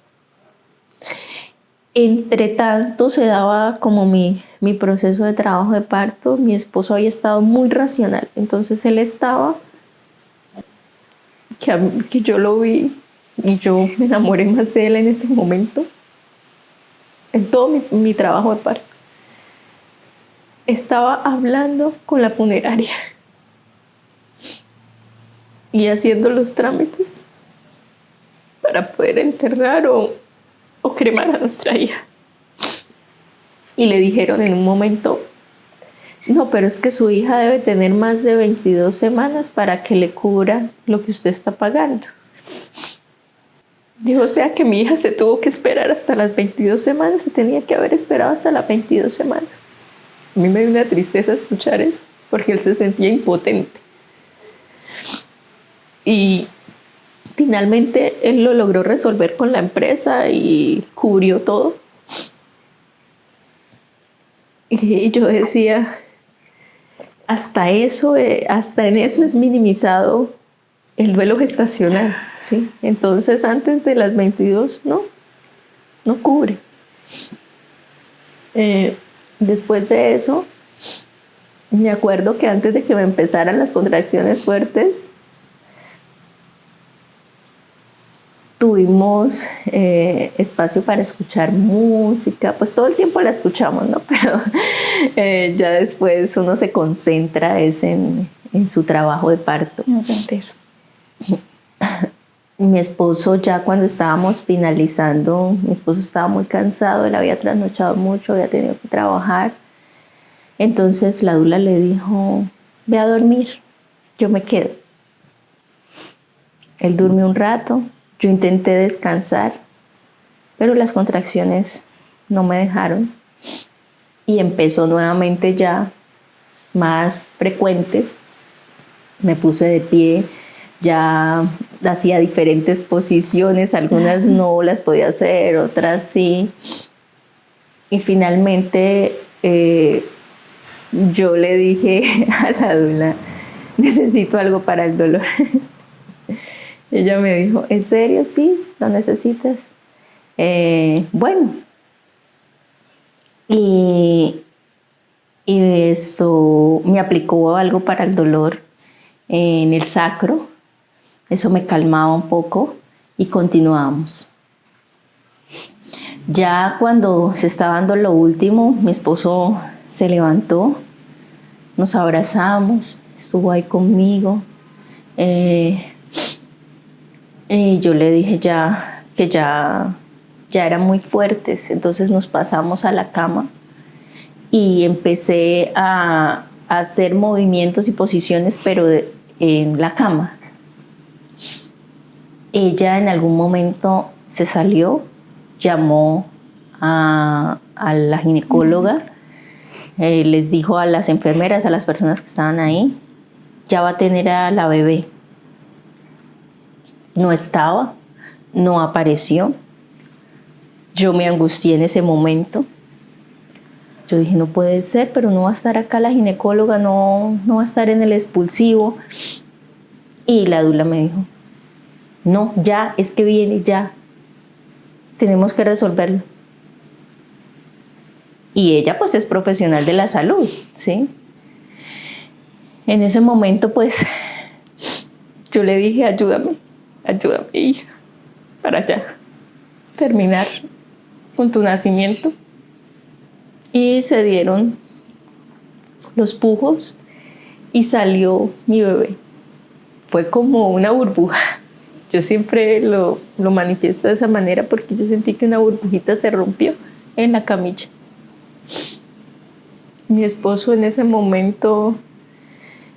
Entre tanto se daba como mi proceso de trabajo de parto. Mi esposo había estado muy racional, entonces él estaba, que yo lo vi y yo me enamoré más de él en ese momento, en todo mi trabajo de parto. Estaba hablando con la funeraria y haciendo los trámites para poder enterrar o cremar a nuestra hija. Y le dijeron en un momento: no, pero es que su hija debe tener más de 22 semanas para que le cubra lo que usted está pagando. Dijo, o sea que mi hija se tuvo que esperar hasta las 22 semanas, se tenía que haber esperado hasta las 22 semanas. A mí me dio una tristeza escuchar eso, porque él se sentía impotente. Y finalmente él lo logró resolver con la empresa y cubrió todo. Y yo decía, hasta en eso es minimizado el duelo gestacional, ¿sí? Entonces antes de las 22 no cubre. Después de eso, me acuerdo que antes de que me empezaran las contracciones fuertes, tuvimos espacio para escuchar música. Pues todo el tiempo la escuchamos, ¿no? Pero ya después uno se concentra en su trabajo de parto. Mi esposo, ya cuando estábamos finalizando, mi esposo estaba muy cansado, él había trasnochado mucho, había tenido que trabajar. Entonces la doula le dijo, ve a dormir, yo me quedo. Él durmió un rato, yo intenté descansar, pero las contracciones no me dejaron y empezó nuevamente ya más frecuentes. Me puse de pie, ya hacía diferentes posiciones, algunas no las podía hacer, otras sí. Y finalmente yo le dije a la doula, necesito algo para el dolor. Ella me dijo, ¿en serio? Sí, lo necesitas. Bueno. Y esto me aplicó algo para el dolor en el sacro. Eso me calmaba un poco y continuamos. Ya cuando se estaba dando lo último, mi esposo se levantó, nos abrazamos, estuvo ahí conmigo. Y yo le dije que ya eran muy fuertes, entonces nos pasamos a la cama y empecé a hacer movimientos y posiciones, pero en la cama. Ella en algún momento se salió, llamó a la ginecóloga, les dijo a las enfermeras, a las personas que estaban ahí, ya va a tener a la bebé. No estaba, no apareció. Yo me angustié en ese momento. Yo dije, no puede ser, pero no va a estar acá la ginecóloga, no va a estar en el expulsivo. Y la doula me dijo, no, ya, es que viene, ya. Tenemos que resolverlo. Y ella pues es profesional de la salud, ¿sí? En ese momento pues yo le dije, ayúdame, hija, para ya terminar con tu nacimiento. Y se dieron los pujos y salió mi bebé. Fue como una burbuja. Yo siempre lo manifiesto de esa manera porque yo sentí que una burbujita se rompió en la camilla. Mi esposo en ese momento,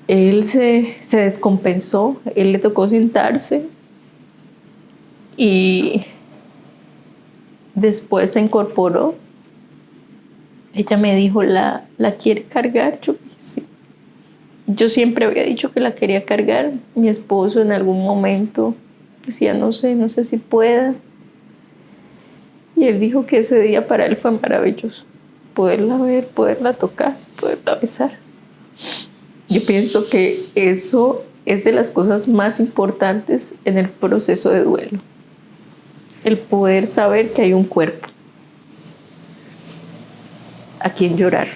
él se descompensó, él le tocó sentarse y después se incorporó. Ella me dijo, ¿la quiere cargar? Yo dije, sí. Yo siempre había dicho que la quería cargar. Mi esposo en algún momento decía, no sé si pueda. Y él dijo que ese día para él fue maravilloso. Poderla ver, poderla tocar, poderla besar. Yo pienso que eso es de las cosas más importantes en el proceso de duelo. El poder saber que hay un cuerpo. a quien llorar.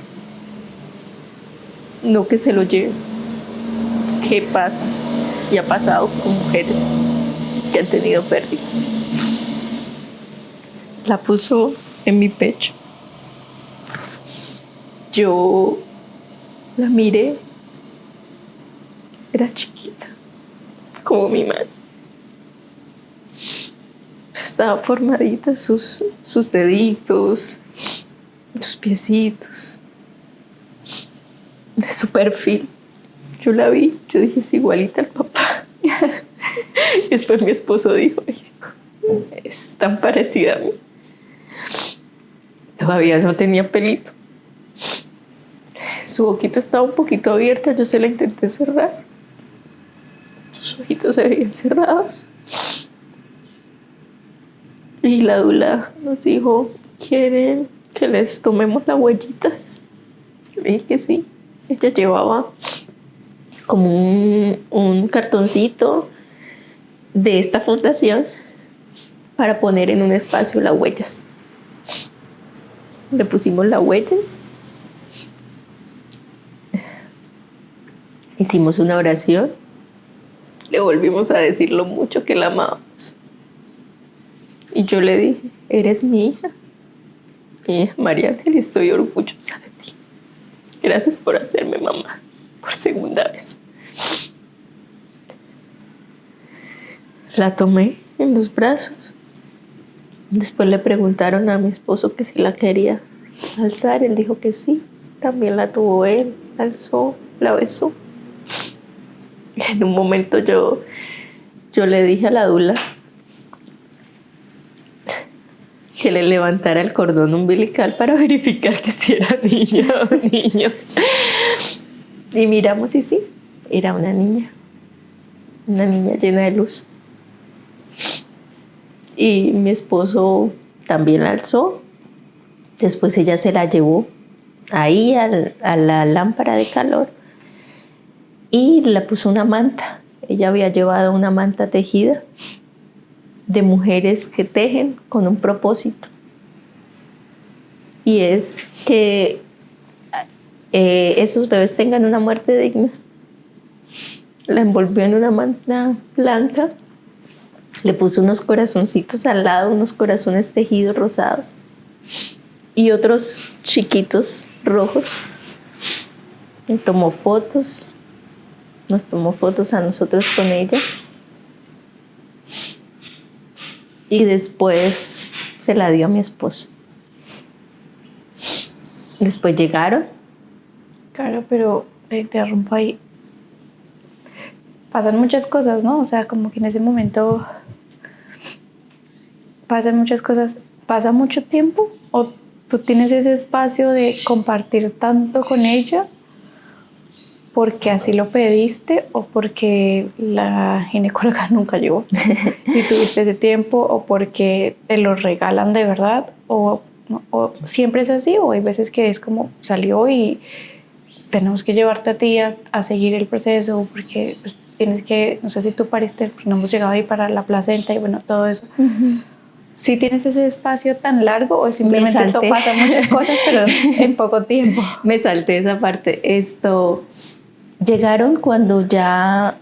No que se lo lleve. ¿Qué pasa? Y ha pasado con mujeres que han tenido pérdidas. La puso en mi pecho. Yo la miré. Era chiquita, como mi madre. Estaba formadita sus deditos, sus piecitos, de su perfil. Yo la vi, yo dije, es igualita al papá. Y después mi esposo dijo, es tan parecida a mí. Todavía no tenía pelito. Su boquita estaba un poquito abierta, yo se la intenté cerrar. Sus ojitos se veían cerrados. Y la dula nos dijo, ¿quieren que les tomemos las huellitas? Yo le dije que sí. Ella llevaba como un cartoncito de esta fundación para poner en un espacio las huellas. Le pusimos las huellas. Hicimos una oración. Le volvimos a decir lo mucho que la amábamos. Y yo le dije, eres mi hija. Y María Ángel, estoy orgullosa de ti. Gracias por hacerme mamá por segunda vez. La tomé en los brazos. Después le preguntaron a mi esposo que si la quería alzar. Él dijo que sí. También la tuvo él, la alzó, la besó. En un momento yo le dije a la dula que le levantara el cordón umbilical para verificar que si era niña o niño. Y miramos y sí, era una niña llena de luz. Y mi esposo también la alzó. Después ella se la llevó ahí a la lámpara de calor y le puso una manta. Ella había llevado una manta tejida de mujeres que tejen con un propósito. Y es que esos bebés tengan una muerte digna. La envolvió en una manta blanca. Le puso unos corazoncitos al lado, unos corazones tejidos rosados. Y otros chiquitos rojos. Y tomó fotos. Nos tomó fotos a nosotros con ella. Y después se la dio a mi esposo. Después llegaron. Claro, pero te interrumpo ahí. Pasan muchas cosas, ¿no? O sea, como que en ese momento pasan muchas cosas. ¿Pasa mucho tiempo? ¿O tú tienes ese espacio de compartir tanto con ella porque así lo pediste o porque la ginecóloga nunca llegó y tuviste ese tiempo o porque te lo regalan de verdad o siempre es así o hay veces que es como salió y tenemos que llevarte a ti a seguir el proceso porque pues, tienes que, no sé si tú pariste, no hemos llegado ahí para la placenta y bueno, todo eso. ¿Sí tienes ese espacio tan largo o simplemente esto pasa muchas cosas pero en poco tiempo? Me salté esa parte. Llegaron cuando ya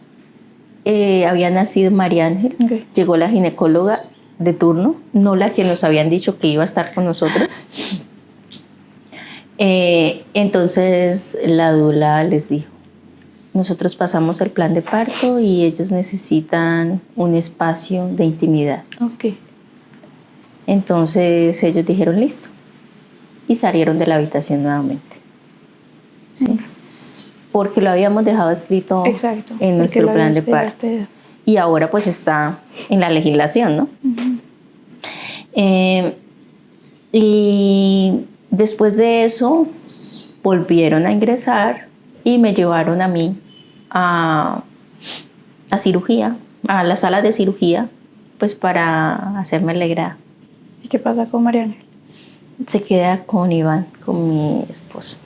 había nacido María Ángel. Okay. Llegó la ginecóloga de turno, no la que nos habían dicho que iba a estar con nosotros. Entonces la dula les dijo, nosotros pasamos el plan de parto y ellos necesitan un espacio de intimidad. Okay. Entonces ellos dijeron listo y salieron de la habitación nuevamente. ¿Sí? Porque lo habíamos dejado escrito Exacto, en nuestro plan de parto. Y ahora pues está en la legislación, ¿no? Y después de eso volvieron a ingresar y me llevaron a mí a cirugía, a la sala de cirugía, pues para hacerme el legrado. ¿Y qué pasa con María Ángel? Se queda con Iván, con mi esposo.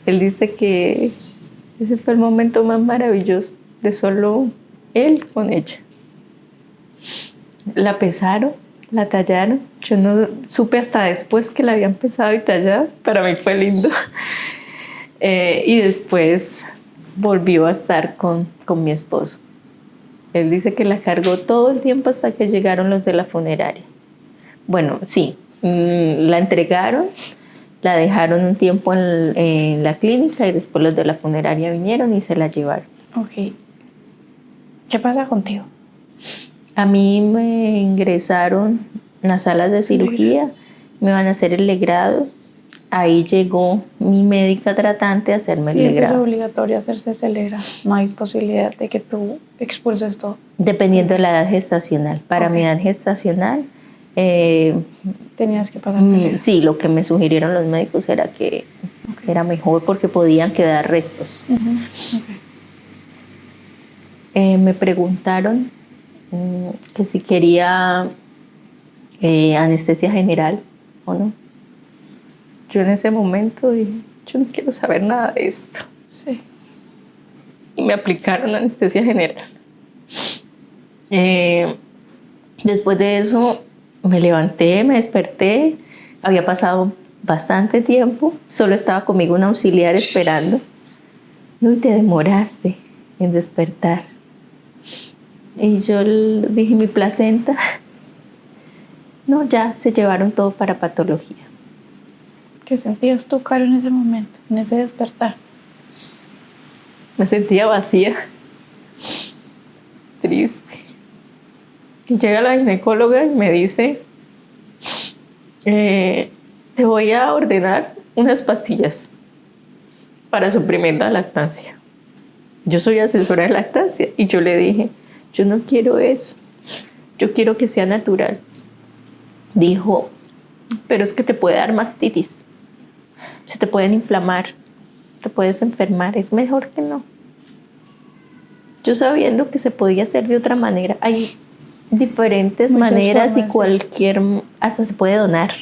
Él dice que ese fue el momento más maravilloso de solo él con ella. La pesaron La tallaron. Yo no supe hasta después que la había empezado y tallar. Para mí fue lindo. Y después volvió a estar con mi esposo. Él dice que la cargó todo el tiempo hasta que llegaron los de la funeraria. Bueno, sí, la entregaron, la dejaron un tiempo en la clínica y después los de la funeraria vinieron y se la llevaron. Ok. ¿Qué pasa contigo? A mí me ingresaron en las salas de cirugía, me van a hacer el legrado. Ahí llegó mi médica tratante a hacerme el Siempre es legrado. obligatorio hacerse ese legrado. No hay posibilidad de que tú expulses todo. Dependiendo de la edad gestacional. Para mi edad gestacional, tenías que pasar el legrado. sí, lo que me sugirieron los médicos era que era mejor porque podían quedar restos. Me preguntaron que si quería anestesia general o no. Yo en ese momento dije, yo no quiero saber nada de esto. Sí. Y me aplicaron anestesia general. Después de eso me levanté, me desperté. Había pasado bastante tiempo. Solo estaba conmigo un auxiliar esperando. Y te demoraste en despertar. Y yo dije, mi placenta. No, ya se llevaron todo para patología. ¿Qué sentías tú, Caro, en ese momento, en ese despertar? Me sentía vacía, triste. Y llega la ginecóloga y me dice, te voy a ordenar unas pastillas para suprimir la lactancia. Yo soy asesora de lactancia y yo le dije, yo no quiero eso, yo quiero que sea natural. Dijo, pero es que te puede dar mastitis, se te pueden inflamar, te puedes enfermar, es mejor que no. Yo sabiendo que se podía hacer de otra manera, hay diferentes maneras formas, y hasta se puede donar.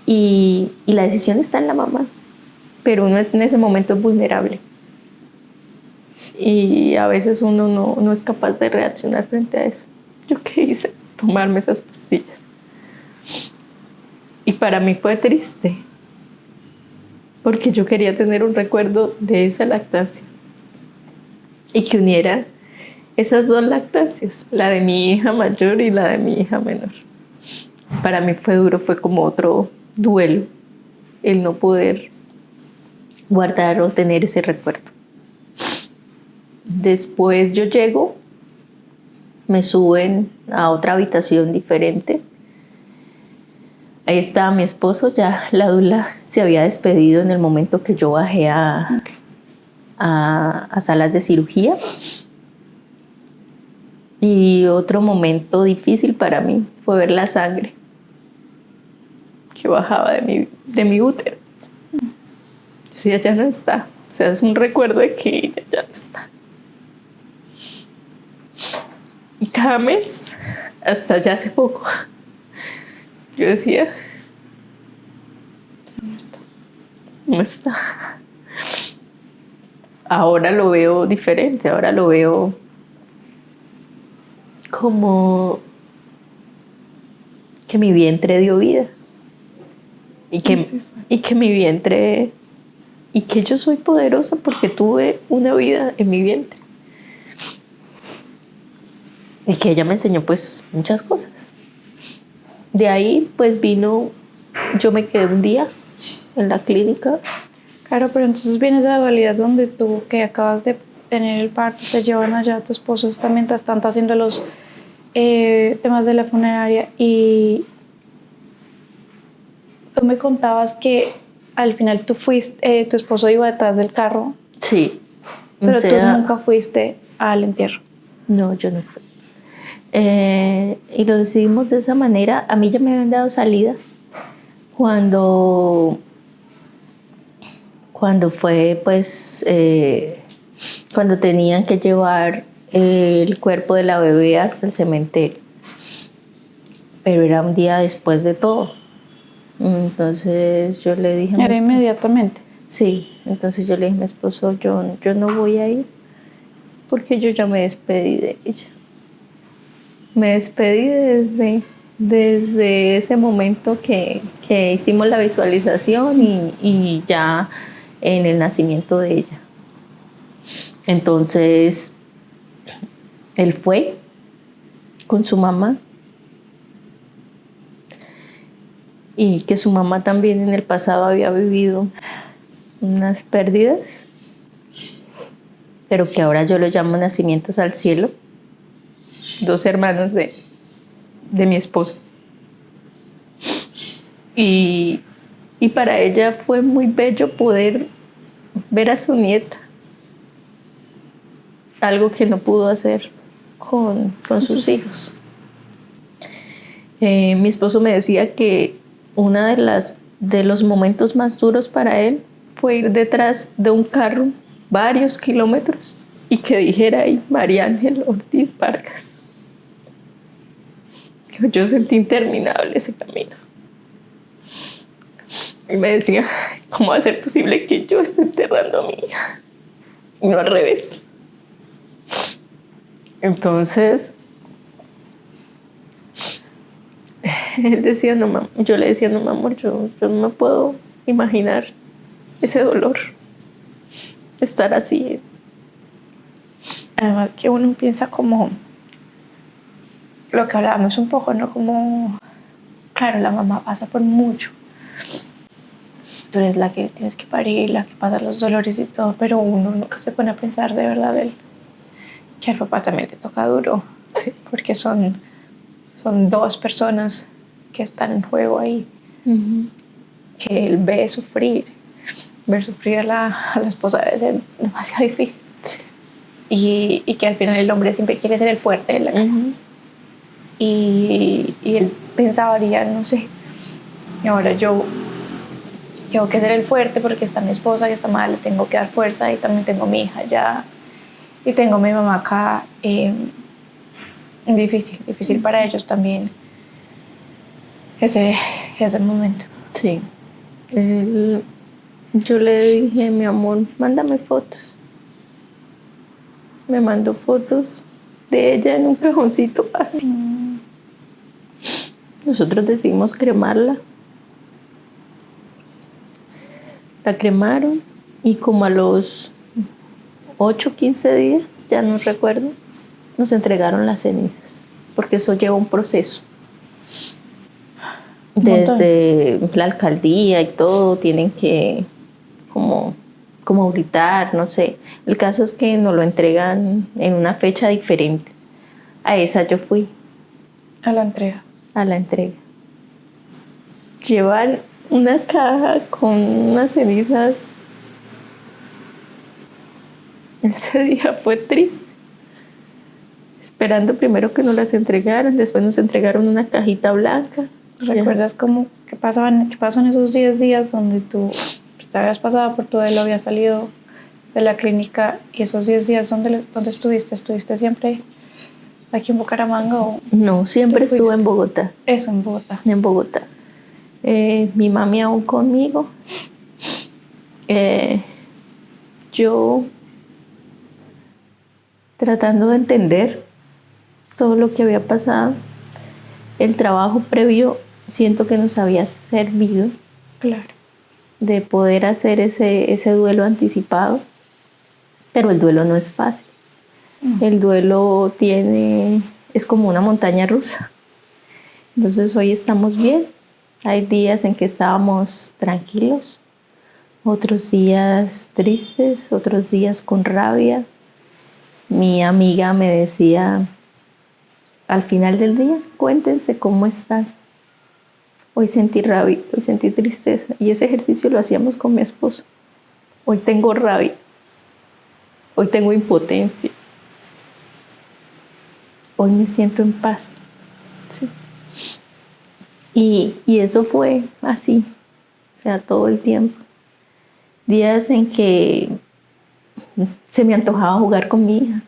Y la decisión está en la mamá, pero uno en ese momento es vulnerable. Y a veces uno no es capaz de reaccionar frente a eso. ¿Yo qué hice? Tomarme esas pastillas. Y para mí fue triste, porque yo quería tener un recuerdo de esa lactancia y que uniera esas dos lactancias, la de mi hija mayor y la de mi hija menor. Para mí fue duro, fue como otro duelo el no poder guardar o tener ese recuerdo. Después yo llego, me suben a otra habitación diferente. Ahí estaba mi esposo, ya la dula se había despedido en el momento que yo bajé a salas de cirugía. Y otro momento difícil para mí fue ver la sangre que bajaba de mi útero. Yo decía, ya no está. O sea, es un recuerdo de que ella ya no está. Y cada mes, hasta ya hace poco, yo decía, no está. Ahora lo veo diferente, ahora lo veo como que mi vientre dio vida. Y que mi vientre, y que yo soy poderosa porque tuve una vida en mi vientre. Y que ella me enseñó pues muchas cosas. De ahí pues yo me quedé un día en la clínica. Claro, pero entonces viene esa dualidad donde tú, que acabas de tener el parto, te llevan allá, tu esposo está mientras tanto haciendo los temas de la funeraria, y tú me contabas que al final tú fuiste, tu esposo iba detrás del carro. Sí. Pero tú nunca fuiste al entierro. No, yo no fui. Y lo decidimos de esa manera. A mí ya me habían dado salida cuando fue pues cuando tenían que llevar el cuerpo de la bebé hasta el cementerio, pero era un día después de todo. Entonces yo le dije ¿Era inmediatamente? Sí, entonces yo le dije a mi esposo, yo no voy a ir porque yo ya me despedí de ella. Me despedí desde ese momento que hicimos la visualización y ya en el nacimiento de ella. Entonces, él fue con su mamá y que su mamá también en el pasado había vivido unas pérdidas, pero que ahora yo lo llamo nacimientos al cielo. 2 hermanos de mi esposo. Y para ella fue muy bello poder ver a su nieta, algo que no pudo hacer con sus hijos. Mi esposo me decía que uno de los momentos más duros para él fue ir detrás de un carro varios kilómetros y que dijera ahí María Ángel Ortiz Vargas. Yo sentí interminable ese camino. Y me decía, ¿cómo va a ser posible que yo esté enterrando a mi hija? Y no al revés. Entonces, él decía, no, mamá. Yo le decía, no, amor, yo no me puedo imaginar ese dolor. Estar así. Además que uno piensa como lo que hablábamos un poco, ¿no? Como, claro, la mamá pasa por mucho. Tú eres la que tienes que parir, la que pasa los dolores y todo, pero uno nunca se pone a pensar de verdad que al papá también le toca duro, Sí. porque son 2 personas que están en juego ahí, que él ve sufrir. Ver sufrir a la esposa debe ser demasiado difícil. Sí. Y que al final el hombre siempre quiere ser el fuerte de la casa. Y él pensaría, no sé, ahora yo tengo que ser el fuerte porque está mi esposa y está mal, le tengo que dar fuerza, y también tengo mi hija allá y tengo a mi mamá acá. Difícil para ellos también ese momento. Sí. Yo le dije, mi amor, mándame fotos. Me mandó fotos de ella en un cajoncito así. Nosotros decidimos cremarla. La cremaron y como a los 8 o 15 días, ya no recuerdo, nos entregaron las cenizas, porque eso lleva un proceso. Desde la alcaldía y todo, tienen que como auditar, no sé. El caso es que nos lo entregan en una fecha diferente. A esa yo fui. A la entrega. A la entrega. Llevar una caja con unas cenizas. Ese día fue triste. Esperando primero que nos las entregaran, después nos entregaron una cajita blanca. ¿Recuerdas qué pasó en esos 10 días donde tú te habías pasado por todo duelo, habías salido de la clínica, y esos 10 días dónde estuviste? ¿Estuviste siempre aquí en Bucaramanga o...? No, siempre estuve en Bogotá. Eso, en Bogotá. En Bogotá. Mi mami aún conmigo. Yo tratando de entender todo lo que había pasado. El trabajo previo siento que nos había servido. Claro. De poder hacer ese duelo anticipado. Pero el duelo no es fácil. El duelo es como una montaña rusa. Entonces hoy estamos bien. Hay días en que estábamos tranquilos, otros días tristes, otros días con rabia. Mi amiga me decía, al final del día, cuéntense cómo están. Hoy sentí rabia, hoy sentí tristeza. Y ese ejercicio lo hacíamos con mi esposo. Hoy tengo rabia, hoy tengo impotencia. Hoy me siento en paz. Sí. Y eso fue así, o sea, todo el tiempo. Días en que se me antojaba jugar con mi hija.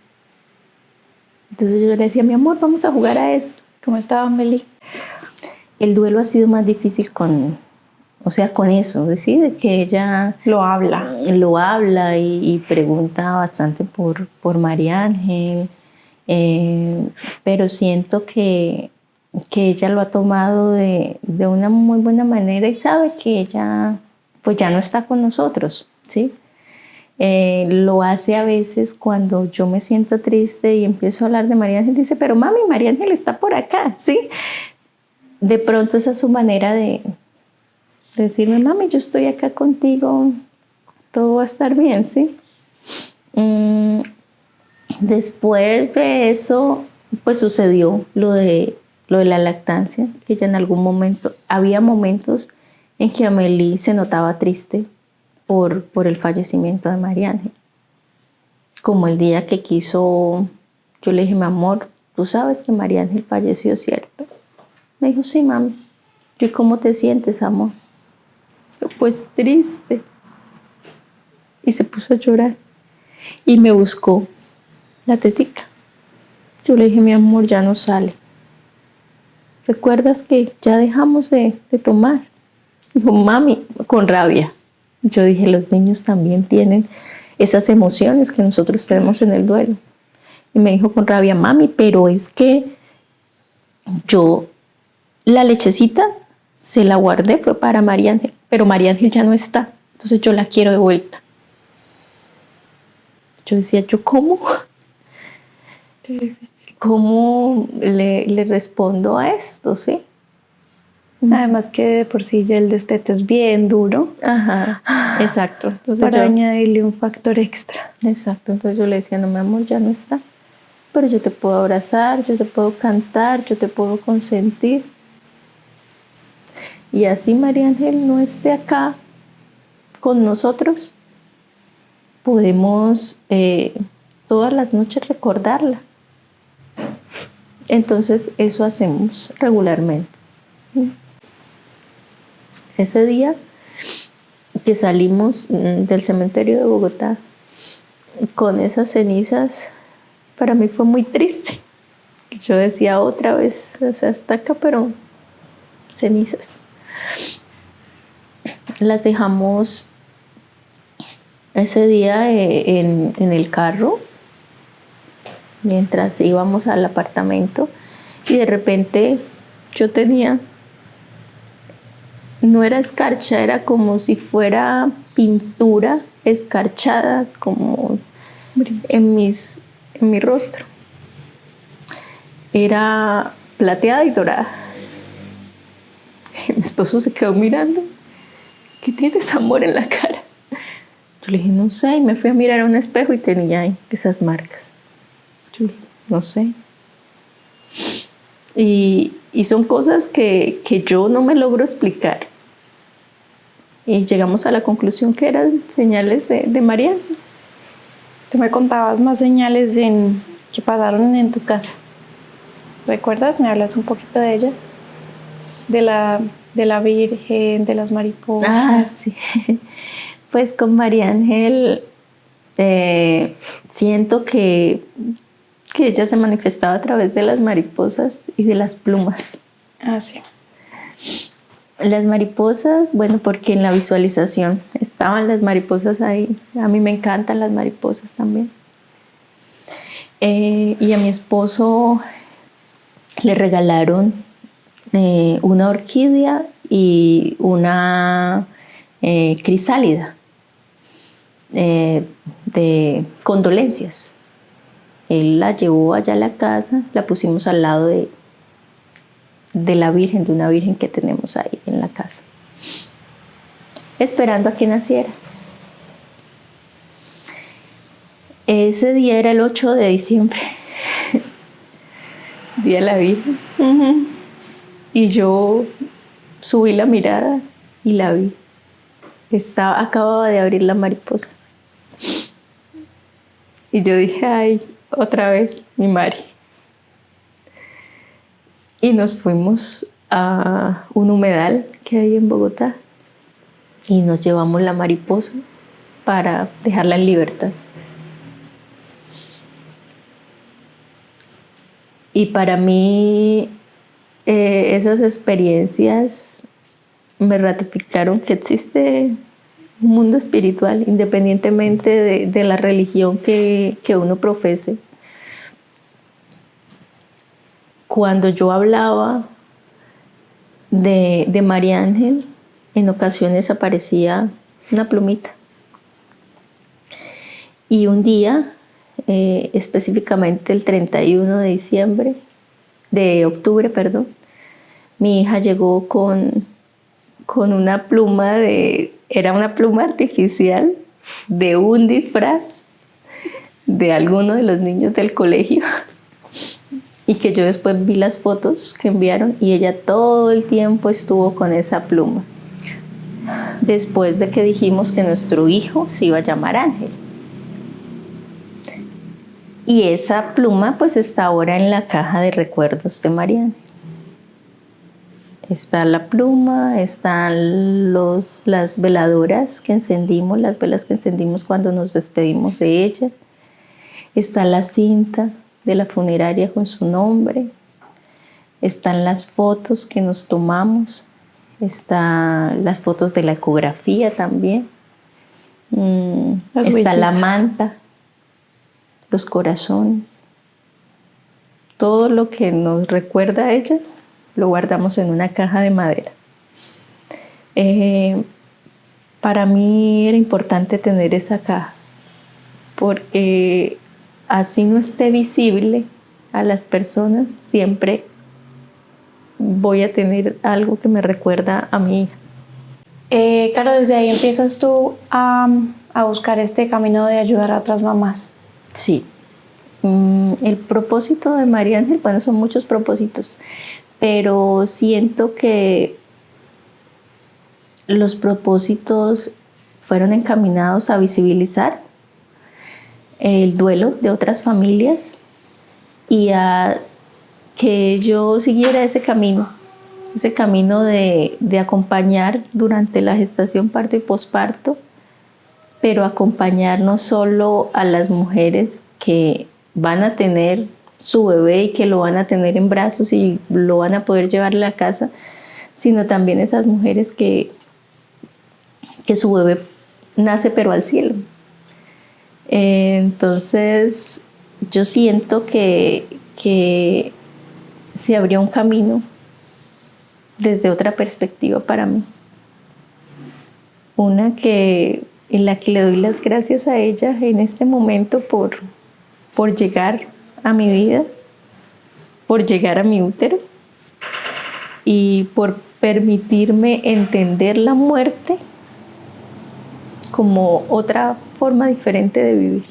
Entonces yo le decía, mi amor, vamos a jugar a esto. ¿Cómo estaba Meli? El duelo ha sido más difícil con eso, ¿sí? De que ella Lo habla y pregunta bastante por María Ángel. pero siento que ella lo ha tomado de una muy buena manera y sabe que ella pues ya no está con nosotros, ¿sí? Lo hace a veces cuando yo me siento triste y empiezo a hablar de María Ángel, dice, pero mami, María Ángel está por acá, ¿sí? De pronto esa es su manera de decirme, mami, yo estoy acá contigo, todo va a estar bien, ¿sí? Después de eso, pues sucedió lo de la lactancia, que ella en algún momento, había momentos en que Amelie se notaba triste por el fallecimiento de María Ángel. Como el día que quiso, yo le dije, mi amor, tú sabes que María Ángel falleció, ¿cierto? Me dijo, sí, mami. Yo, ¿y cómo te sientes, amor? Yo, pues triste. Y se puso a llorar. Y me buscó la tetica. Yo le dije, mi amor, ya no sale. ¿Recuerdas que ya dejamos de tomar? Dijo, mami, con rabia. Yo dije, los niños también tienen esas emociones que nosotros tenemos en el duelo. Y me dijo con rabia, mami, pero es que yo la lechecita se la guardé, fue para María Ángel, pero María Ángel ya no está, entonces yo la quiero de vuelta. Yo decía, ¿yo cómo? ¿Cómo le respondo a esto, sí? Además que de por sí ya el destete es bien duro. Ajá, exacto. Entonces para añadirle un factor extra. Exacto, entonces yo le decía, no, mi amor, ya no está, pero yo te puedo abrazar, yo te puedo cantar, yo te puedo consentir. Y así María Ángel no esté acá con nosotros, podemos todas las noches recordarla. Entonces eso hacemos regularmente. Ese día que salimos del cementerio de Bogotá con esas cenizas, para mí fue muy triste. Yo decía otra vez, o sea, está acá, pero cenizas. Las dejamos ese día en el carro, mientras íbamos al apartamento, y de repente yo tenía, no era escarcha, era como si fuera pintura escarchada, como en mi rostro. Era plateada y dorada. Y mi esposo se quedó mirando. ¿Qué tienes, amor, en la cara? Yo le dije, no sé, y me fui a mirar a un espejo y tenía ahí esas marcas. Yo le dije, no sé. Y son cosas que yo no me logro explicar. Y llegamos a la conclusión que eran señales de María. Tú me contabas más señales que pasaron en tu casa. ¿Recuerdas? ¿Me hablas un poquito de ellas? De la Virgen, de las mariposas. Ah, sí. Pues con María Ángel siento que ella se manifestaba a través de las mariposas y de las plumas. Ah, sí. Las mariposas, bueno, porque en la visualización estaban las mariposas ahí. A mí me encantan las mariposas también. Y a mi esposo le regalaron una orquídea y una crisálida de condolencias. Él la llevó allá a la casa, la pusimos al lado de la Virgen, de una Virgen que tenemos ahí en la casa, esperando a que naciera. Ese día era el 8 de diciembre, Día de la Virgen. Y yo subí la mirada y la vi. Acababa de abrir la mariposa. Y yo dije, ay, otra vez mi Mari. Y nos fuimos a un humedal que hay en Bogotá y nos llevamos la mariposa para dejarla en libertad. Y para mí esas experiencias me ratificaron que existe un mundo espiritual, independientemente de la religión que uno profese. cuando yo hablaba de María Ángel, en ocasiones aparecía una plumita. Y un día, específicamente el 31 de octubre, perdón, mi hija llegó con una pluma era una pluma artificial de un disfraz de alguno de los niños del colegio. Y que yo después vi las fotos que enviaron y ella todo el tiempo estuvo con esa pluma. Después de que dijimos que nuestro hijo se iba a llamar Ángel. Y esa pluma pues está ahora en la caja de recuerdos de María Ángel. Está la pluma, están las veladoras que encendimos, las velas que encendimos cuando nos despedimos de ella. Está la cinta de la funeraria con su nombre. Están las fotos que nos tomamos. Están las fotos de la ecografía también. Está la manta, los corazones. Todo lo que nos recuerda a ella lo guardamos en una caja de madera. Para mí era importante tener esa caja porque así no esté visible a las personas, siempre voy a tener algo que me recuerda a mi hija. Claro, desde ahí empiezas tú a buscar este camino de ayudar a otras mamás. Sí. El propósito de María Ángel, bueno, son muchos propósitos, pero siento que los propósitos fueron encaminados a visibilizar el duelo de otras familias y a que yo siguiera ese camino de acompañar durante la gestación, parto y posparto, pero acompañar no solo a las mujeres que van a tener su bebé y que lo van a tener en brazos y lo van a poder llevar a la casa, sino también esas mujeres que su bebé nace pero al cielo. Entonces yo siento que se abrió un camino desde otra perspectiva para mí. Una en la que le doy las gracias a ella en este momento por llegar a mi vida, por llegar a mi útero y por permitirme entender la muerte como otra forma diferente de vivir.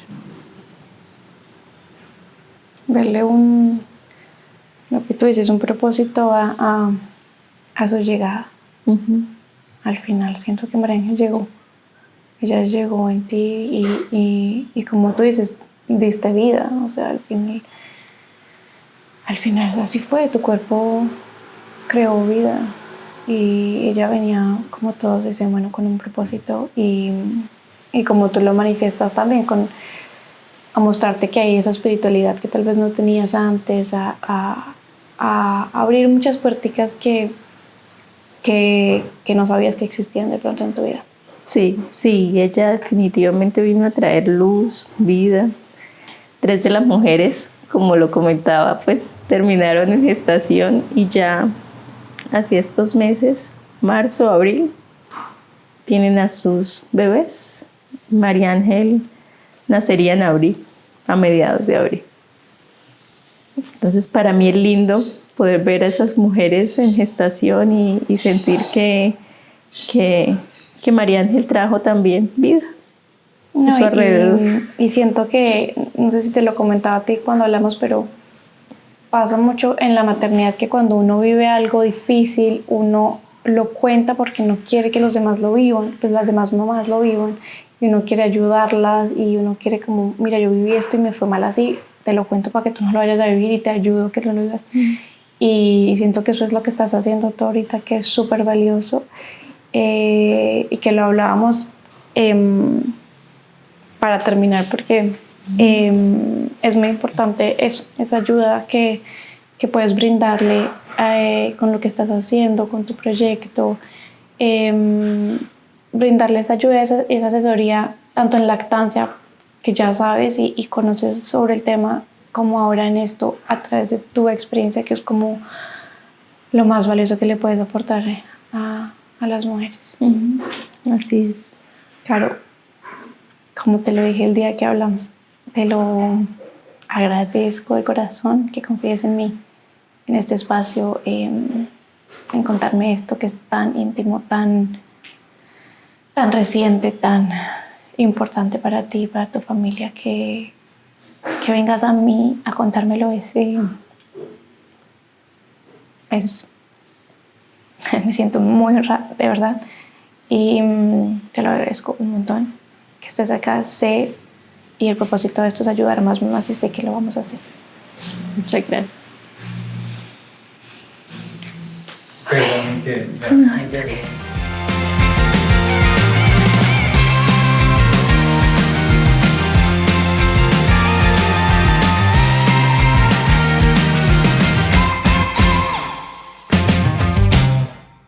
Verle lo que tú dices, un propósito a su llegada. Uh-huh. Al final siento que María Ángel llegó. Ella llegó en ti y como tú dices, diste vida. O sea, al final así fue, tu cuerpo creó vida. Y ella venía, como todos dicen, bueno, con un propósito y como tú lo manifiestas también, a mostrarte que hay esa espiritualidad que tal vez no tenías antes, a abrir muchas puerticas que no sabías que existían de pronto en tu vida. Sí, ella definitivamente vino a traer luz, vida. 3 de las mujeres, como lo comentaba, pues terminaron en gestación y ya hacia estos meses, marzo, abril, tienen a sus bebés. María Ángel nacería en abril, a mediados de abril. Entonces para mí es lindo poder ver a esas mujeres en gestación y sentir que María Ángel trajo también vida a su alrededor. Y siento que, no sé si te lo comentaba a ti cuando hablamos, pero pasa mucho en la maternidad que cuando uno vive algo difícil, uno lo cuenta porque no quiere que los demás lo vivan, pues las demás mamás lo vivan, y uno quiere ayudarlas y uno quiere como, mira, yo viví esto y me fue mal así, te lo cuento para que tú no lo vayas a vivir y te ayudo a que no lo vivas. Y siento que eso es lo que estás haciendo tú ahorita, que es súper valioso, y que lo hablábamos para terminar, porque es muy importante eso, esa ayuda que puedes brindarle con lo que estás haciendo, con tu proyecto, brindarle esa ayuda, esa asesoría, tanto en lactancia, que ya sabes y conoces sobre el tema, como ahora en esto a través de tu experiencia, que es como lo más valioso que le puedes aportar a las mujeres. Así es. Claro, como te lo dije el día que hablamos, te lo agradezco de corazón que confíes en mí, en este espacio, en contarme esto que es tan íntimo, tan reciente, tan importante para ti, para tu familia, que vengas a mí a contármelo. Me siento muy honrada, de verdad, y te lo agradezco un montón que estés acá. Sé, y el propósito de esto es ayudar a más mamás, y sé que lo vamos a hacer. Muchas gracias. Perdón, que